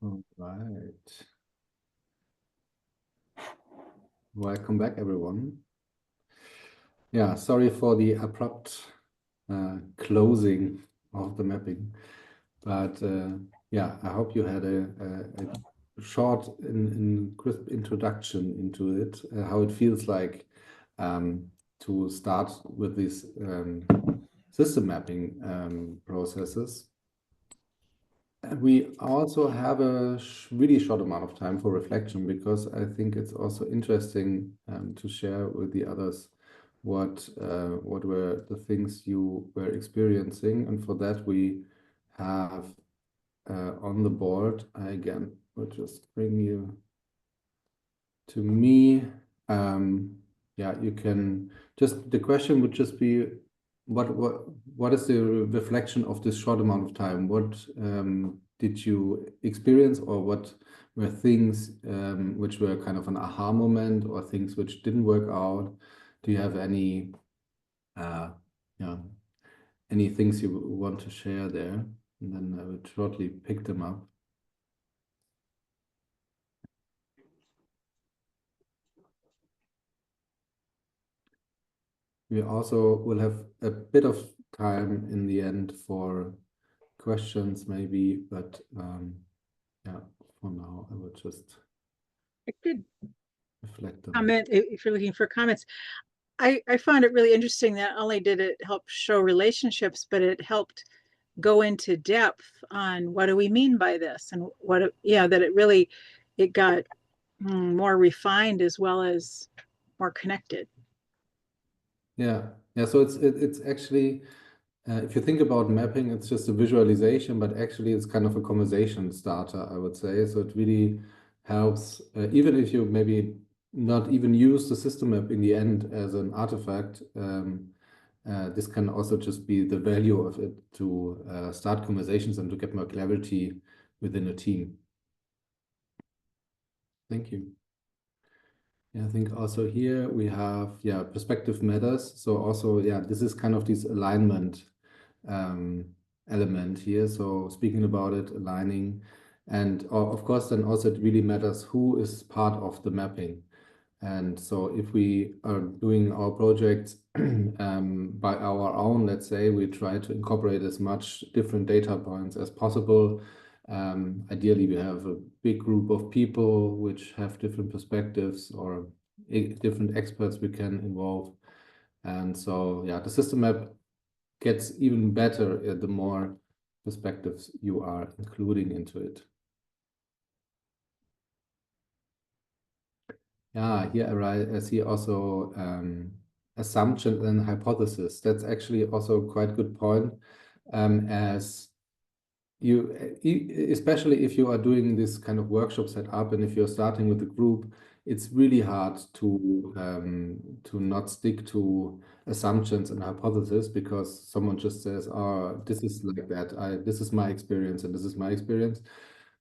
All right. Welcome back, everyone. Yeah, sorry for the abrupt closing of the mapping, but yeah, I hope you had a short and crisp introduction into it, how it feels like to start with these system mapping processes. We also have a really short amount of time for reflection, because I think it's also interesting to share with the others what were the things you were experiencing. And for that, we have on the board, I again will just bring you to me. Yeah, you can just, the question would just be, what is the reflection of this short amount of time? What did you experience, or what were things which were kind of an aha moment, or things which didn't work out? Do you have any yeah, any things you want to share there? And then I will shortly pick them up. We also will have a bit of time in the end for questions maybe, but yeah, for now I will just I could reflect on it. comment if you're looking for comments. I found it really interesting that not only did it help show relationships, but it helped go into depth on what do we mean by this, and what, yeah, that it got more refined as well as more connected. Yeah, so it's actually if you think about mapping, it's just a visualization, but actually it's kind of a conversation starter, I would say. So it really helps, even if you maybe not even use the system map in the end as an artifact, this can also just be the value of it to start conversations and to get more clarity within a team. Thank you. Yeah, I think also here we have, yeah, perspective matters. So also, yeah, this is kind of this alignment element here. So speaking about it, aligning, and of course, then also it really matters who is part of the mapping. And so if we are doing our projects by our own, let's say, we try to incorporate as much different data points as possible. Ideally, we have a big group of people which have different perspectives, or different experts we can involve. And so, yeah, the system map gets even better the more perspectives you are including into it. Yeah, here I see also assumption and hypothesis. That's actually also quite a good point, as you, especially if you are doing this kind of workshop setup, and if you're starting with a group, it's really hard to not stick to assumptions and hypotheses, because someone just says, "Oh, this is like that. This is my experience, and this is my experience."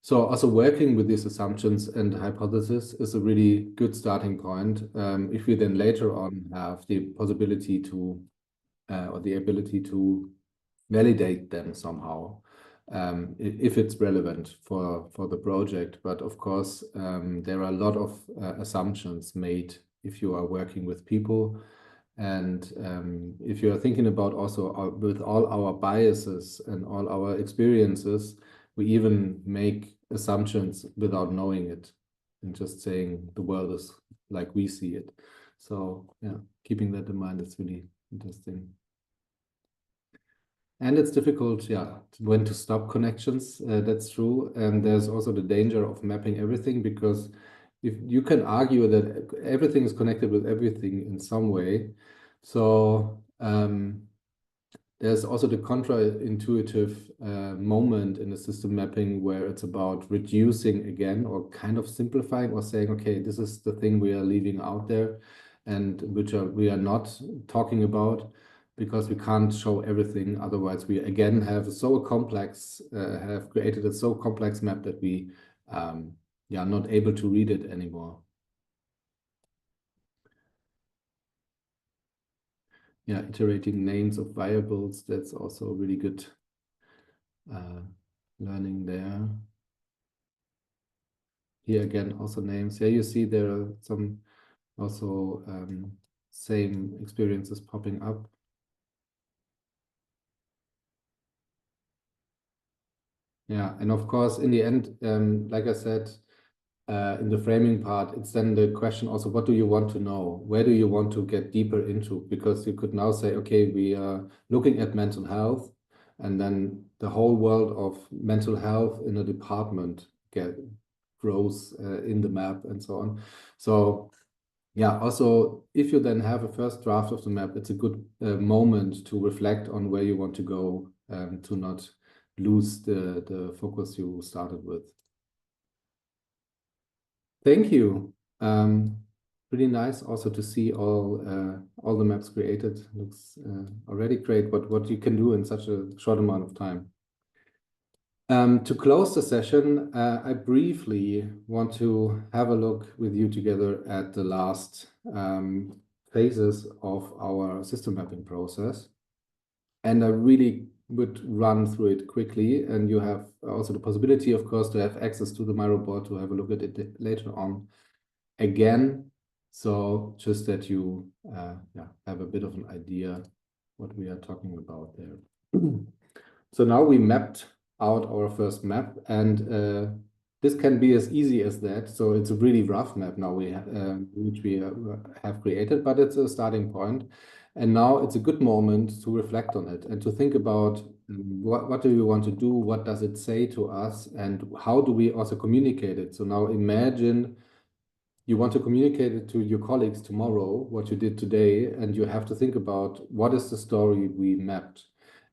So also working with these assumptions and hypotheses is a really good starting point. If we then later on have the possibility to or the ability to validate them somehow, if it's relevant for the project. But of course, there are a lot of assumptions made if you are working with people. And if you are thinking about also with all our biases and all our experiences, we even make assumptions without knowing it, and just saying the world is like we see it. So yeah, keeping that in mind is really interesting. And it's difficult, yeah, when to stop connections. That's true. And there's also the danger of mapping everything, because if you can argue that everything is connected with everything in some way. So there's also the contra-intuitive moment in the system mapping, where it's about reducing again, or kind of simplifying, or saying, okay, this is the thing we are leaving out there, and which we are not talking about, because we can't show everything. Otherwise, we again have created a so complex map that we are not able to read it anymore. Yeah, iterating names of variables, that's also really good learning there. Here again, also names. Yeah, you see there are some also same experiences popping up. Yeah, and of course, in the end, like I said, in the framing part, it's then the question also, what do you want to know? Where do you want to get deeper into? Because you could now say, okay, we are looking at mental health, and then the whole world of mental health in a department grows in the map and so on. So yeah, also, if you then have a first draft of the map, it's a good moment to reflect on where you want to go, to not lose the focus you started with. Thank you. Really nice also to see all the maps created. Looks already great what you can do in such a short amount of time. To close the session, I briefly want to have a look with you together at the last phases of our system mapping process. And I really would run through it quickly, and you have also the possibility, of course, to have access to the Miro board to have a look at it later on again. So just that you have a bit of an idea what we are talking about there. So now we mapped out our first map, and this can be as easy as that. So it's a really rough map now which we have created, but it's a starting point. And now it's a good moment to reflect on it and to think about what do we want to do? What does it say to us? And how do we also communicate it? So now imagine you want to communicate it to your colleagues tomorrow, what you did today, and you have to think about what is the story we mapped.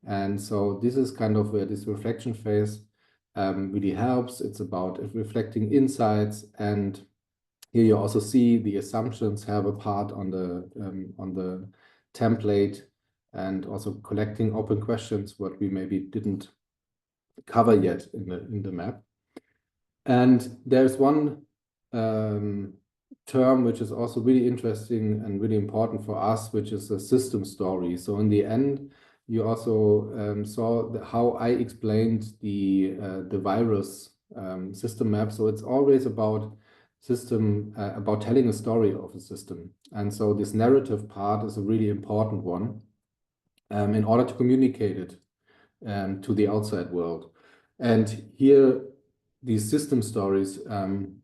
And so this is kind of where this reflection phase really helps. It's about reflecting insights, and here you also see the assumptions have a part on the template, and also collecting open questions, what we maybe didn't cover yet in the map. And there's one term which is also really interesting and really important for us, which is a system story. So in the end, you also saw how I explained the virus system map. So it's always about about telling a story of a system. And so this narrative part is a really important one in order to communicate it to the outside world. And here, these system stories,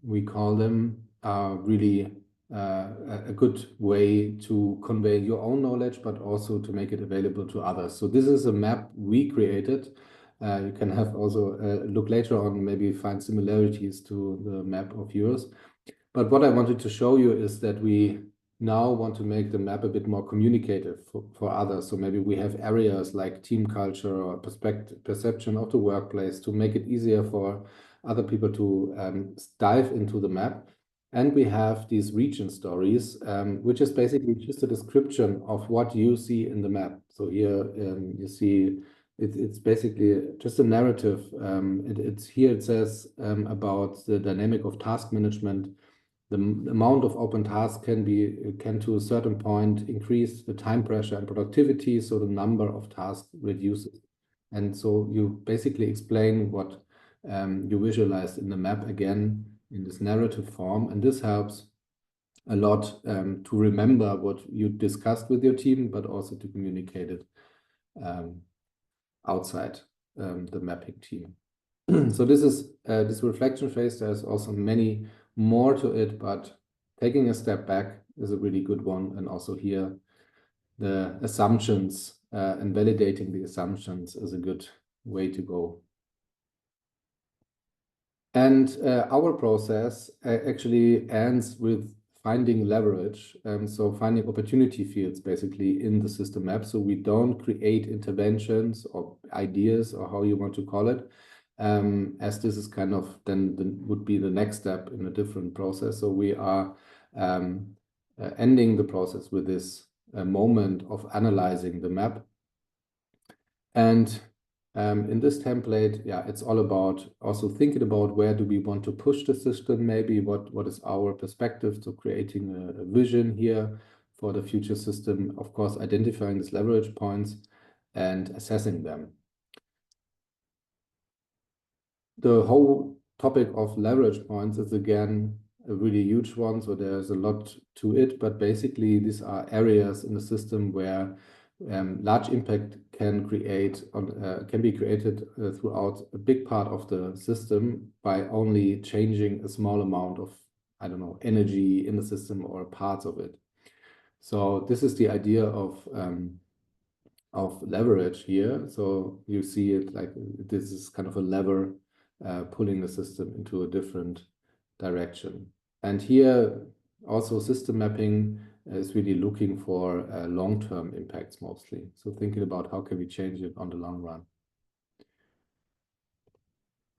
we call them, are really a good way to convey your own knowledge, but also to make it available to others. So this is a map we created. You can have also a look later on, maybe find similarities to the map of yours. But what I wanted to show you is that we now want to make the map a bit more communicative for others. So maybe we have areas like team culture or perception of the workplace to make it easier for other people to dive into the map. And we have these region stories, which is basically just a description of what you see in the map. So here you see it's basically just a narrative. It's here it says about the dynamic of task management. The amount of open tasks can to a certain point increase the time pressure and productivity, so the number of tasks reduces. And so you basically explain what you visualized in the map again in this narrative form, and this helps a lot to remember what you discussed with your team, but also to communicate it outside the mapping team. So this is this reflection phase. There's also many more to it, but taking a step back is a really good one. And also here, the assumptions and validating the assumptions is a good way to go. And our process actually ends with finding leverage. So finding opportunity fields basically in the system map. So we don't create interventions or ideas or how you want to call it. As this is kind of then would be the next step in a different process. So we are ending the process with this moment of analyzing the map. And in this template, yeah, it's all about also thinking about where do we want to push the system, maybe what is our perspective, so creating a vision here for the future system, of course, identifying these leverage points and assessing them. The whole topic of leverage points is again a really huge one, so there's a lot to it, but basically these are areas in the system where large impact can be created throughout a big part of the system by only changing a small amount of, I don't know, energy in the system or parts of it. So this is the idea of leverage here. So you see it like this is kind of a lever pulling the system into a different direction. And here also system mapping is really looking for long-term impacts mostly. So thinking about how can we change it on the long run.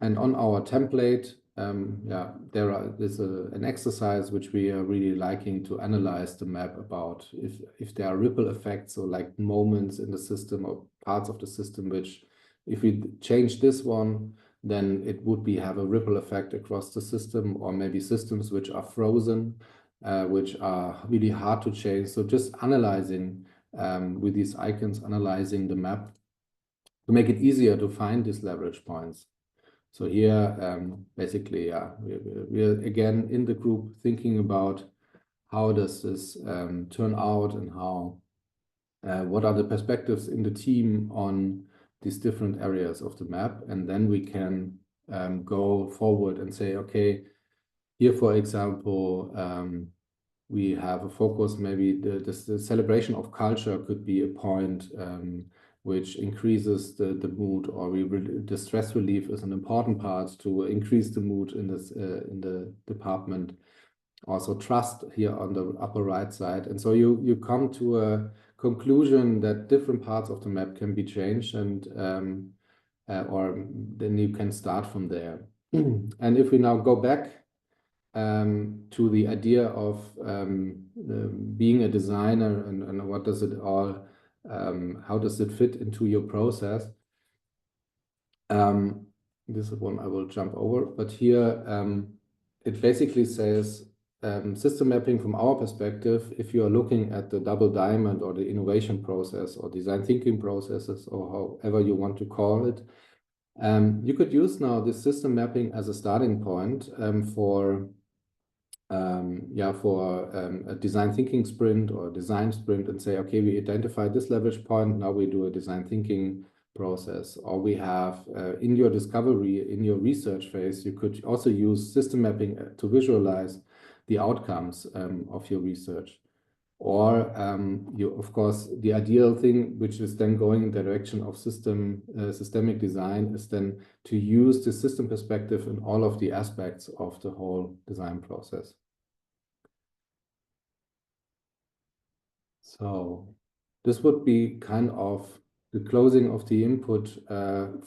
And on our template, there's an exercise which we are really liking to analyze the map about if there are ripple effects or like moments in the system or parts of the system which, if we change this one, then it would have a ripple effect across the system, or maybe systems which are frozen, which are really hard to change. So just analyzing with these icons, analyzing the map to make it easier to find these leverage points. So here, basically, we're again in the group thinking about how does this turn out, and how what are the perspectives in the team on these different areas of the map, and then we can go forward and say, okay, here, for example, we have a focus. Maybe the celebration of culture could be a point which increases the mood, or the stress relief is an important part to increase the mood in the department. Also trust here on the upper right side. And so you come to a conclusion that different parts of the map can be changed, and or then you can start from there. And if we now go back to the idea of being a designer, and what does it all, how does it fit into your process? This is one I will jump over, but here it basically says system mapping from our perspective, if you are looking at the double diamond or the innovation process or design thinking processes, or however you want to call it, you could use now this system mapping as a starting point for a design thinking sprint or design sprint, and say, okay, we identified this leverage point, now we do a design thinking process. Or we have in your discovery, in your research phase, you could also use system mapping to visualize the outcomes of your research. Or of course, the ideal thing, which is then going in the direction of systemic design, is then to use the system perspective in all of the aspects of the whole design process. So this would be kind of the closing of the input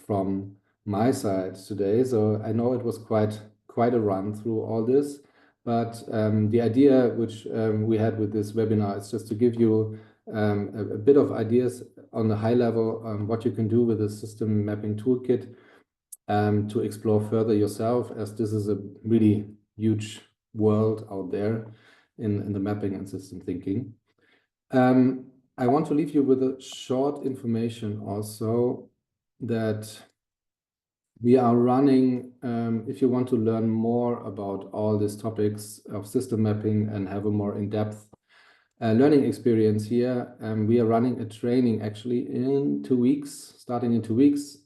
from my side today. So I know it was quite a run through all this, but the idea which we had with this webinar is just to give you a bit of ideas on the high level what you can do with the System Mapping Toolkit to explore further yourself, as this is a really huge world out there in the mapping and system thinking. I want to leave you with a short information also, that we are running, if you want to learn more about all these topics of system mapping and have a more in-depth learning experience here, we are running a training actually in 2 weeks, starting in 2 weeks.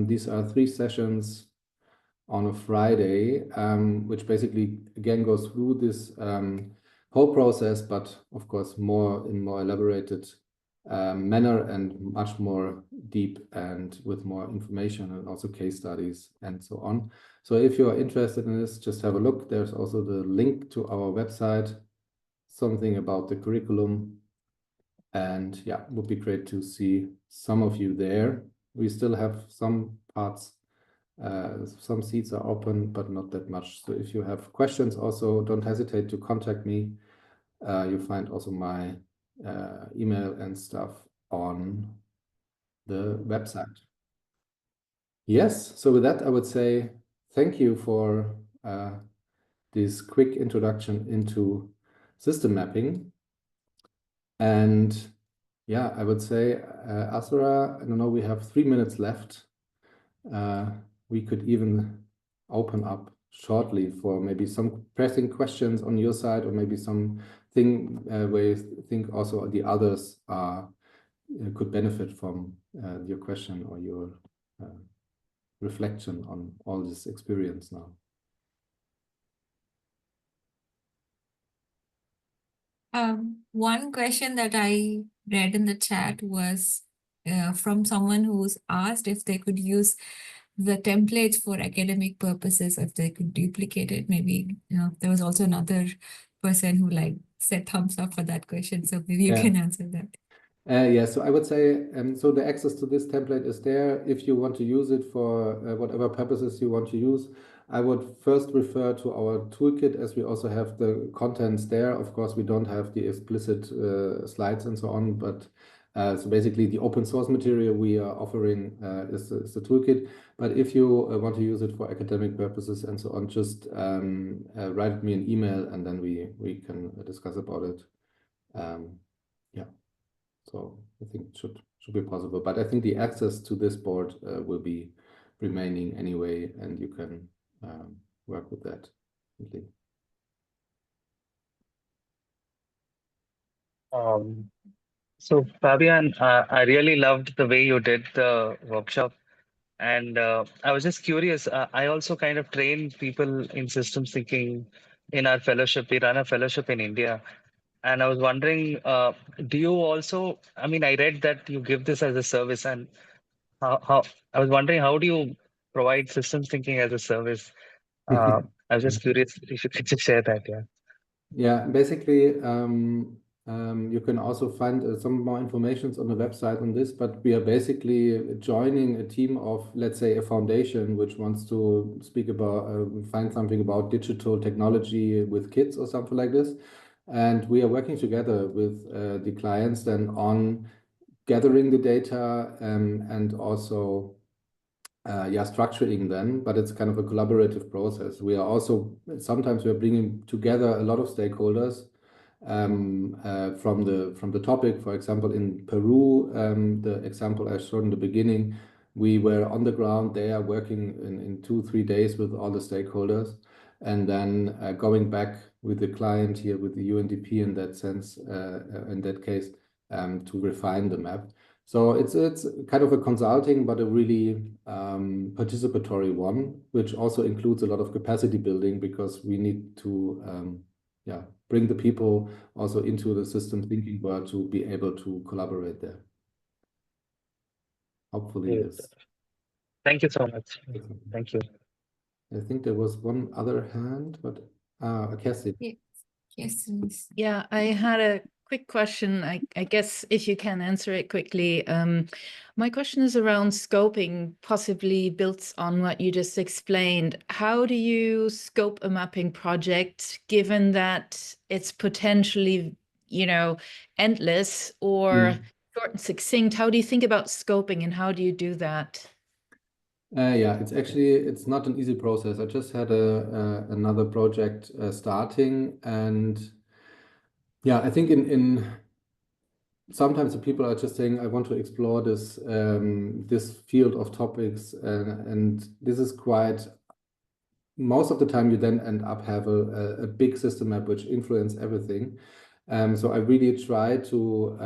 These are 3 sessions on a Friday, which basically again goes through this whole process, but of course in more elaborated manner, and much more deep and with more information, and also case studies and so on. So if you are interested in this, just have a look. There's also the link to our website, something about the curriculum, and yeah, it would be great to see some of you there. We still have some parts, some seats are open, but not that much. So if you have questions, also don't hesitate to contact me. You find also my email and stuff on the website. Yes, so with that, I would say thank you for this quick introduction into system mapping. And yeah, I would say, Asura, I don't know, we have 3 minutes left. We could even open up shortly for maybe some pressing questions on your side, or maybe something where you think also the others are could benefit from your question or your reflection on all this experience now. One question that I read in the chat was from someone who's asked if they could use the templates for academic purposes, if they could duplicate it. Maybe there was also another person who said thumbs up for that question. So maybe you can answer that. Yeah, so I would say, so the access to this template is there. If you want to use it for whatever purposes you want to use, I would first refer to our toolkit, as we also have the contents there. Of course, we don't have the explicit slides and so on, but so basically the open source material we are offering is the toolkit. But if you want to use it for academic purposes and so on, just write me an email and then we can discuss about it. Yeah. So I think it should be possible, but I think the access to this board will be remaining anyway, and you can work with that. So Fabian, I really loved the way you did the workshop, and I was just curious. I also kind of train people in systems thinking in our fellowship. We run a fellowship in India. And I was wondering, do you also, I mean, I read that you give this as a service, and how I was wondering, how do you provide systems thinking as a service? I was just curious if you could just share that, yeah. Yeah, basically, you can also find some more information on the website on this, but we are basically joining a team of, let's say, a foundation which wants to speak about, find something about digital technology with kids or something like this. And we are working together with the clients then on gathering the data and also structuring them, but it's kind of a collaborative process. We are also, sometimes we are bringing together a lot of stakeholders from the topic. For example, in Peru, the example I showed in the beginning, we were on the ground there working in 2-3 days with all the stakeholders, and then going back with the client here with the UNDP in that sense, in that case, to refine the map. So it's kind of a consulting, but a really participatory one, which also includes a lot of capacity building, because we need to bring the people also into the system thinking world to be able to collaborate there. Hopefully this. Thank you so much. Thank you. I think there was one other hand, but Cassie. Yes. Yeah, I had a quick question. I guess if you can answer it quickly. My question is around scoping, possibly built on what you just explained. How do you scope a mapping project, given that it's potentially, endless or short and succinct? How do you think about scoping, and how do you do that? Yeah, it's not an easy process. I just had another project starting, and yeah, I think in sometimes the people are just saying, I want to explore this this field of topics, and this is quite, most of the time you then end up have a big system map which influence everything. So I really try to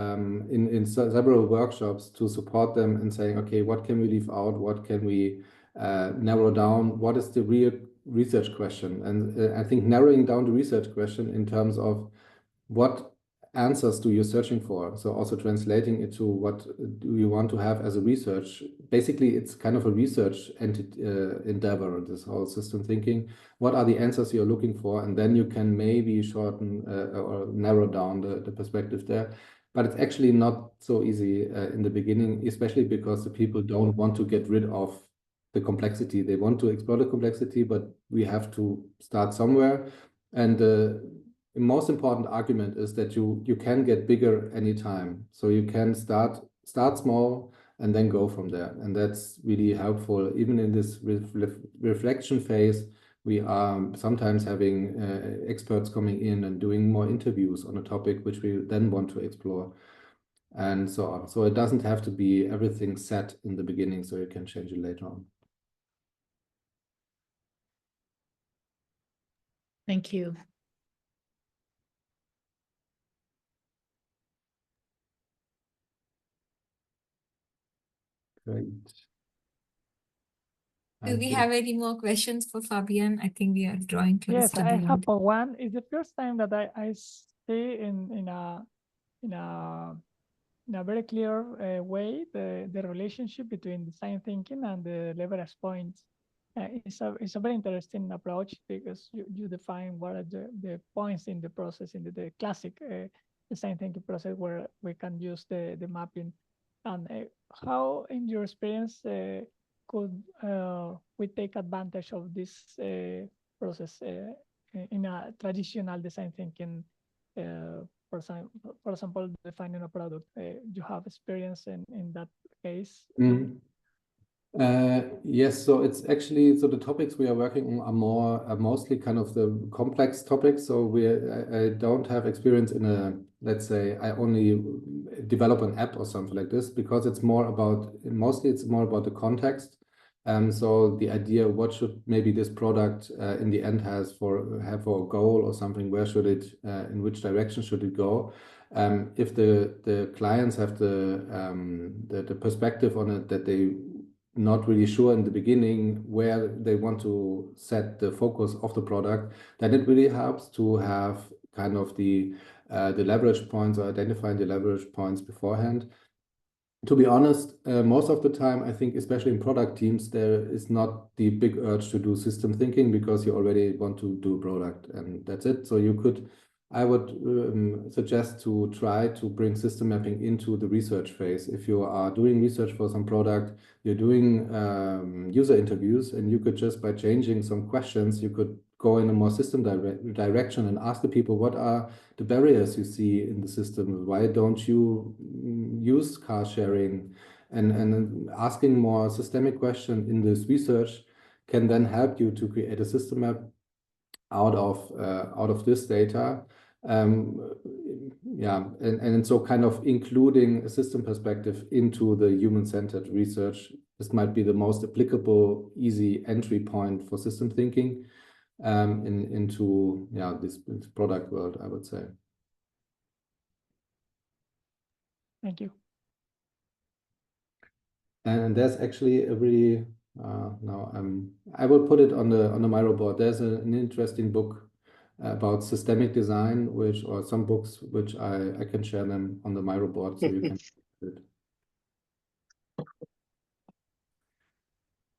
in several workshops to support them in saying, okay, what can we leave out? What can we narrow down? What is the real research question? And I think narrowing down the research question in terms of what answers do you searching for? So also translating it to what do you want to have as a research? Basically, it's kind of a research endeavor, this whole system thinking. What are the answers you're looking for? And then you can maybe shorten or narrow down the perspective there. But it's actually not so easy in the beginning, especially because the people don't want to get rid of the complexity. They want to explore the complexity, but we have to start somewhere. And the most important argument is that you can get bigger anytime. So you can start small and then go from there. And that's really helpful. Even in this reflection phase, we are sometimes having experts coming in and doing more interviews on a topic which we then want to explore, and so on. So it doesn't have to be everything set in the beginning, so you can change it later on. Thank you. Great. Do we have any more questions for Fabian? I think we are drawing close Yes, to the I end. have one. It's the first time that I see in a in a very clear way the relationship between design thinking and the leverage points. It's a very interesting approach because you define what are the points in the process, in the classic design thinking process where we can use the mapping. And how, in your experience, could we take advantage of this process in a traditional design thinking? For example, defining a product. You have experience in that case? Yes, so it's actually, so the topics we are working on are mostly kind of the complex topics. So I don't have experience in let's say, I only develop an app or something like this, because it's more about, mostly it's more about the context. So the idea, what should maybe this product in the end have for a goal or something, where should it, in which direction should it go? If the clients have the perspective on it, that they not really sure in the beginning where they want to set the focus of the product, then it really helps to have kind of the leverage points, or identifying the leverage points beforehand. To be honest, most of the time, I think, especially in product teams, there is not the big urge to do system thinking, because you already want to do product and that's it. So I would suggest to try to bring system mapping into the research phase. If you are doing research for some product, you're doing user interviews, and you could just, by changing some questions, you could go in a more system direction and ask the people, what are the barriers you see in the system? Why don't you use car sharing? And asking more systemic questions in this research can then help you to create a system map out of this data. Yeah, and so kind of including a system perspective into the human-centered research. This might be the most applicable, easy entry point for system thinking into this product world, I would say. Thank you. And there's actually a really now I will put it on the Miro board. There's an interesting book about systemic design, or some books which I can share them on the Miro board, so you can read it.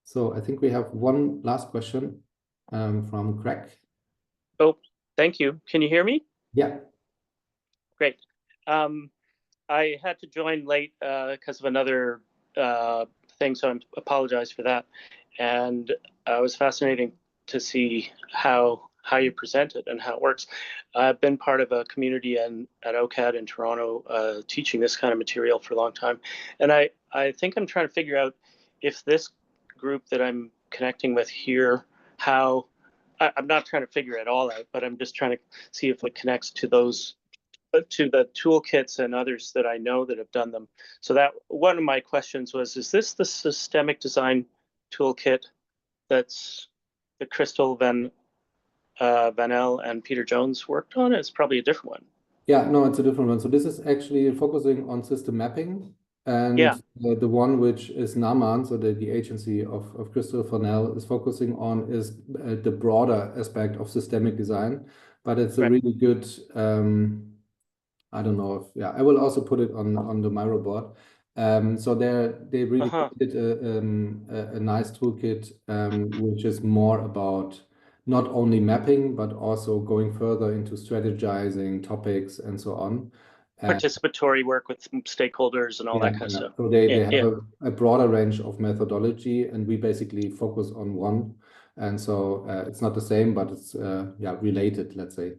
So I think we have one last question from Craig. Oh, thank you. Can you hear me? Yeah. Great. I had to join late because of another thing, so I apologize for that. And it was fascinating to see how you present it and how it works. I've been part of a community at OCAD in Toronto teaching this kind of material for a long time. And I think I'm trying to figure out if this group that I'm connecting with here, how, I'm not trying to figure it all out, but I'm just trying to see if it connects to those, to the toolkits and others that I know that have done them. So that one of my questions was, is this the systemic design toolkit that's the Crystal Van El and Peter Jones worked on? It's probably a different one. Yeah, no, it's a different one. So this is actually focusing on system mapping. And yeah, the one which is NAMAN, so the agency of Crystal Van El, is focusing on is the broader aspect of systemic design. But it's a really good, I don't know if, I will also put it on the Miro board. So they really did a nice toolkit, which is more about not only mapping, but also going further into strategizing topics and so on. Participatory work with stakeholders and all that kind of stuff. So they have a broader range of methodology, and we basically focus on one. And so it's not the same, but it's related, let's say.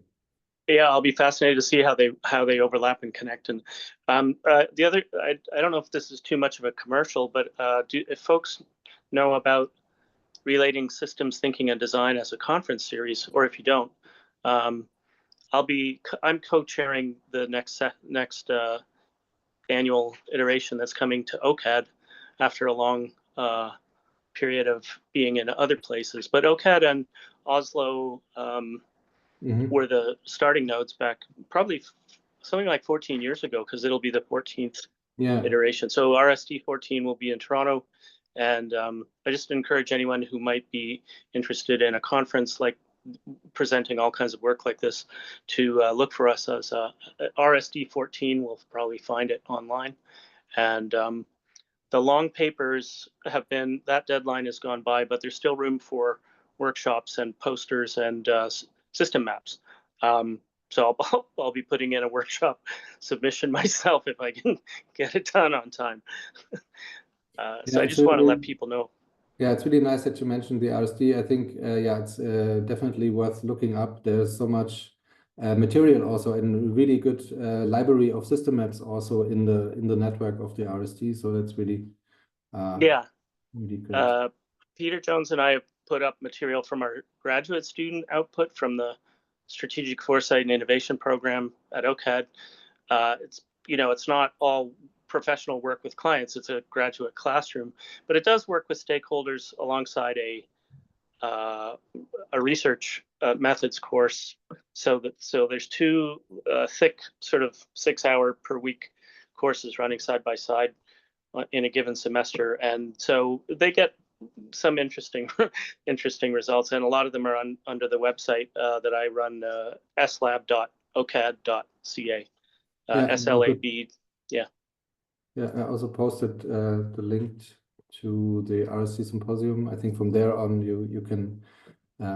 Yeah, I'll be fascinated to see how they overlap and connect. And the other, I don't know if this is too much of a commercial, but if folks know about Relating Systems Thinking and Design as a conference series, or if you don't, I'm co-chairing the next annual iteration that's coming to OCAD after a long period of being in other places. But OCAD and Oslo were the starting nodes back probably something like 14 years ago, because it'll be the 14th iteration. So RSD 14 will be in Toronto. And I just encourage anyone who might be interested in a conference like presenting all kinds of work like this to look for us as RSD 14. We'll probably find it online. And the long papers have been, that deadline has gone by, but there's still room for workshops and posters and system maps. So I'll be putting in a workshop submission myself if I can get it done on time. So I just want to let people know. Yeah, it's really nice that you mentioned the RSD. I think, yeah, it's definitely worth looking up. There's so much material also, and really good library of system maps also in the network of the RSD. So that's really really good. Peter Jones and I have put up material from our graduate student output from the Strategic Foresight and Innovation Program at OCAD. It's not all professional work with clients. It's a graduate classroom, but it does work with stakeholders alongside a research methods course. So there's two thick sort of 6-hour per week courses running side by side in a given semester, and so they get some interesting results, and a lot of them are under the website that I run, slab.ocad.ca. SLAB. Yeah, I also posted the link to the RSC symposium. I think from there on you can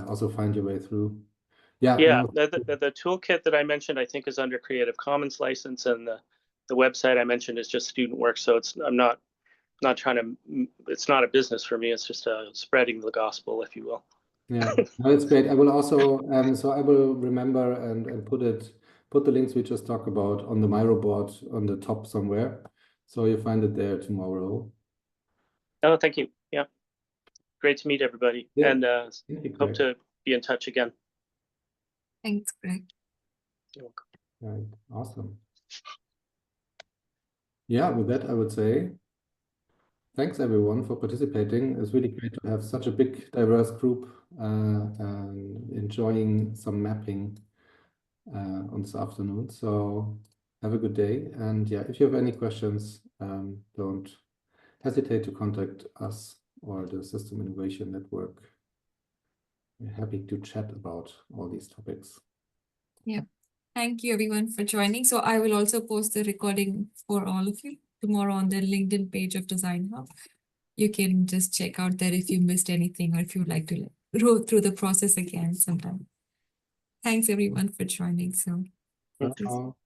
also find your way through. The toolkit that I mentioned, I think, is under Creative Commons license, and the website I mentioned is just student work. So I'm not trying to. It's not a business for me. It's just spreading the gospel, if you will. Yeah, no, it's great. I will also so I will remember and put the links we just talked about on the Miro board on the top somewhere. So you find it there tomorrow. Oh, thank you. Yeah. Great to meet everybody. Yeah. And Thank you, hope to be in touch again. Thanks, Greg. You're welcome. Right. Awesome. Yeah, with that, I would say thanks everyone for participating. It's really great to have such a big, diverse group enjoying some mapping on this afternoon. So have a good day. And yeah, if you have any questions, don't hesitate to contact us or the System Innovation Network. We're happy to chat about all these topics. Yeah. Thank you everyone for joining. So I will also post the recording for all of you tomorrow on the LinkedIn page of Design Hub. You can just check out there if you missed anything or if you'd like to go through the process again sometime. Thanks everyone for joining. So. Ciao.